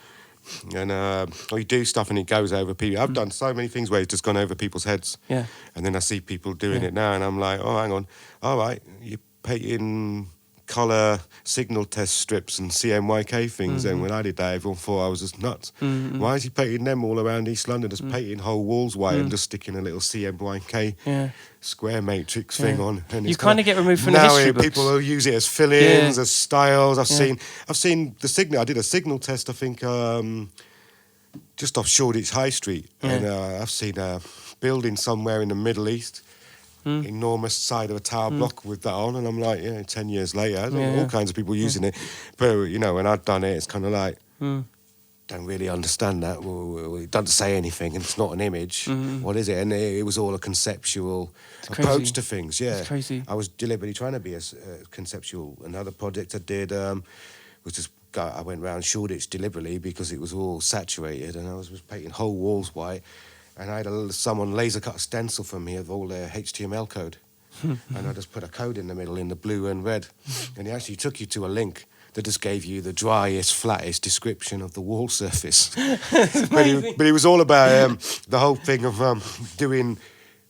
And or you do stuff and it goes over people. I've done so many things where it's just gone over people's heads. Yeah. And then I see people doing it now, and I'm like, oh, hang on. All right, you're painting colour signal test strips and CMYK things. And when I did that, everyone thought I was just nuts. Why is he painting them all around East London, just painting whole walls white and just sticking a little CMYK square matrix thing on? And You kind of get removed from the now history books. people will use it as fill-ins, as styles. I've seen the signal. I did a signal test, I think, just off Shoreditch High Street, and I've seen a building somewhere in the Middle East. Enormous side of a tower block with that on, and I'm like, 10 years later, all kinds of people using it. But when I've done it, it's kind of like, don't really understand that. Well, it doesn't say anything, and it's not an image. What is it? And it was all a conceptual approach to things. Yeah, it's crazy. I was deliberately trying to be as conceptual. Another project I did was just I went round Shoreditch deliberately because it was all saturated, and I was painting whole walls white. And I had someone laser cut a stencil for me of all their HTML code. And I just put a code in the middle in the blue and red. And he actually took you to a link that just gave you the driest, flattest description of the wall surface. but it was all about the whole thing of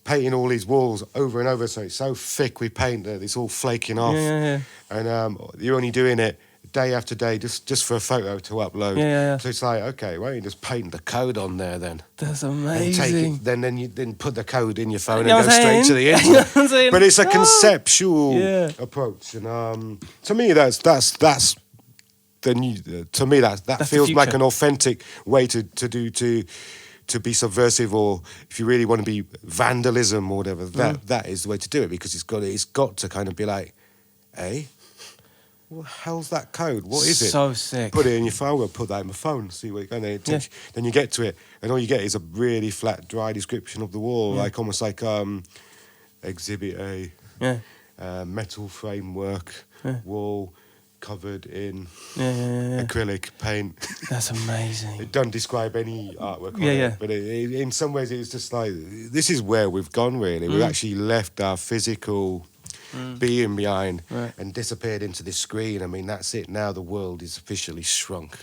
painting all these walls over and over. So it's so thick with paint that it's all flaking off. And you're only doing it day after day just for a photo to upload. Yeah. So it's like, okay, why don't you just paint the code on there then? That's And amazing. take it, then you put the code in your phone You know and what go I'm straight to the saying? internet. You know what I'm saying? But it's a Oh. conceptual Yeah. approach, and to me that the feels like future. an authentic way to be subversive, or if you really want to be vandalism or whatever, that is the way to do it, because it's got to kind of be like, hey, what the hell's that code? What is it? So sick. Put it in your phone. We'll put that in my phone. See what you're going to. Then you get to it, and all you get is a really flat, dry description of the wall, like almost like Exhibit A, metal framework wall covered in acrylic paint. That's amazing. It doesn't describe any artwork on Yeah. it, but in some ways it's just like, this is where we've gone, really. We've actually left our physical being behind and disappeared into this screen. I mean, that's it. Now the world is officially shrunk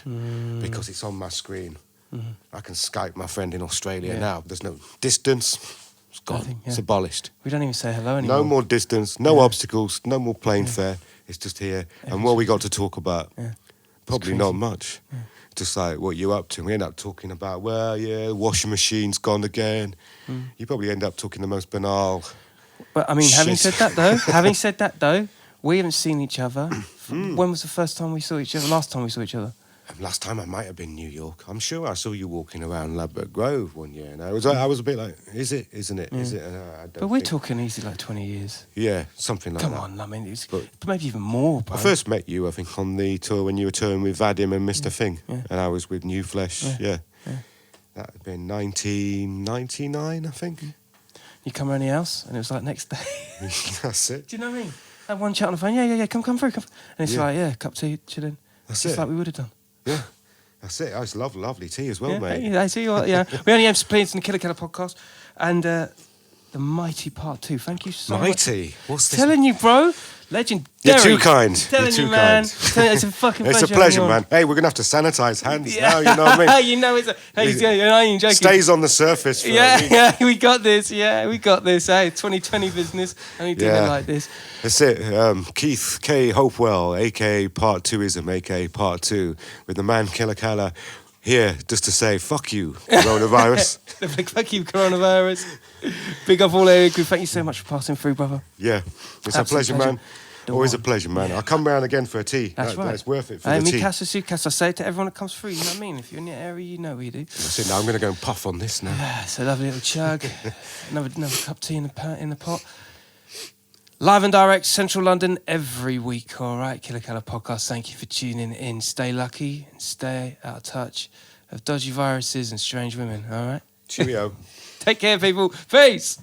because it's on my screen. I can Skype my friend in Australia now. There's no distance. It's gone. Nothing, It's abolished. We don't even say hello anymore. No more distance, no obstacles, no more plane fare. It's just here. And what we got to talk about? Probably not much. Just like what you're up to. We end up talking about, well, yeah, washing machine's gone again. You probably end up talking the most banal. But I mean, having Shit. said that though, we haven't seen each other. When was the first time we saw each other? Last time we saw each other? Last time I might have been New York. I'm sure I saw you walking around Ladbroke Grove one year, and I was a bit like, is it? Isn't it? Is it? And I don't But we're think- talking easy like 20 years. Yeah, something like Come that. on, I mean, it's But- maybe even more, bro. I first met you, I think, on the tour when you were touring with Vadim and Mr. Thing, and I was with New Flesh. Yeah. That had been 1999, I think. You come around the house, and it was like next day. That's it. Do you know what I mean? Had one chat on the phone. Yeah. Come through. And it's like, cup of tea, chilling. That's Just it. like we would have done. Yeah. That's it. It's lovely tea as well, Yeah, mate. I see you. Yeah, we only have playing in the Killa Kela podcast, and the Mighty Part 2. Thank you so much. Mighty. What's this? Telling you, bro, legendary. You're too kind. Telling You're you, too man. kind. Telling you, it's a fucking pleasure. It's a pleasure, having you on. man. Hey, we're going to have to sanitize hands Yeah. now, you know what I mean? You know it's a. Hey, I ain't joking. Stays on the surface for a week. Yeah, we got this. Yeah, we got this. Hey, 2020 business. Only doing it like this. That's it. Keith Hopewell, a.k.a. Part 2ism, a.k.a. Part 2, with the man Killa Kela, here just to say, fuck you, coronavirus. Thank you, coronavirus. Big up all area group. Thank you so much for passing through, brother. Yeah, it's Absolute a pleasure, pleasure. man. Always a pleasure, man. I'll come round again for a tea. That's right. That's worth it for Hey, the me tea. casa suitcase. I say it to everyone that comes through. You know what I mean? If you're in the area, you know what you do. That's it. Now I'm going to go and puff on this now. Yeah, it's a lovely little chug. another cup of tea in the pot. Live and direct, Central London, every week. All right, Killa Kela podcast. Thank you for tuning in. Stay lucky and stay out of touch of dodgy viruses and strange women. All right. Cheerio. Take care, people. Peace.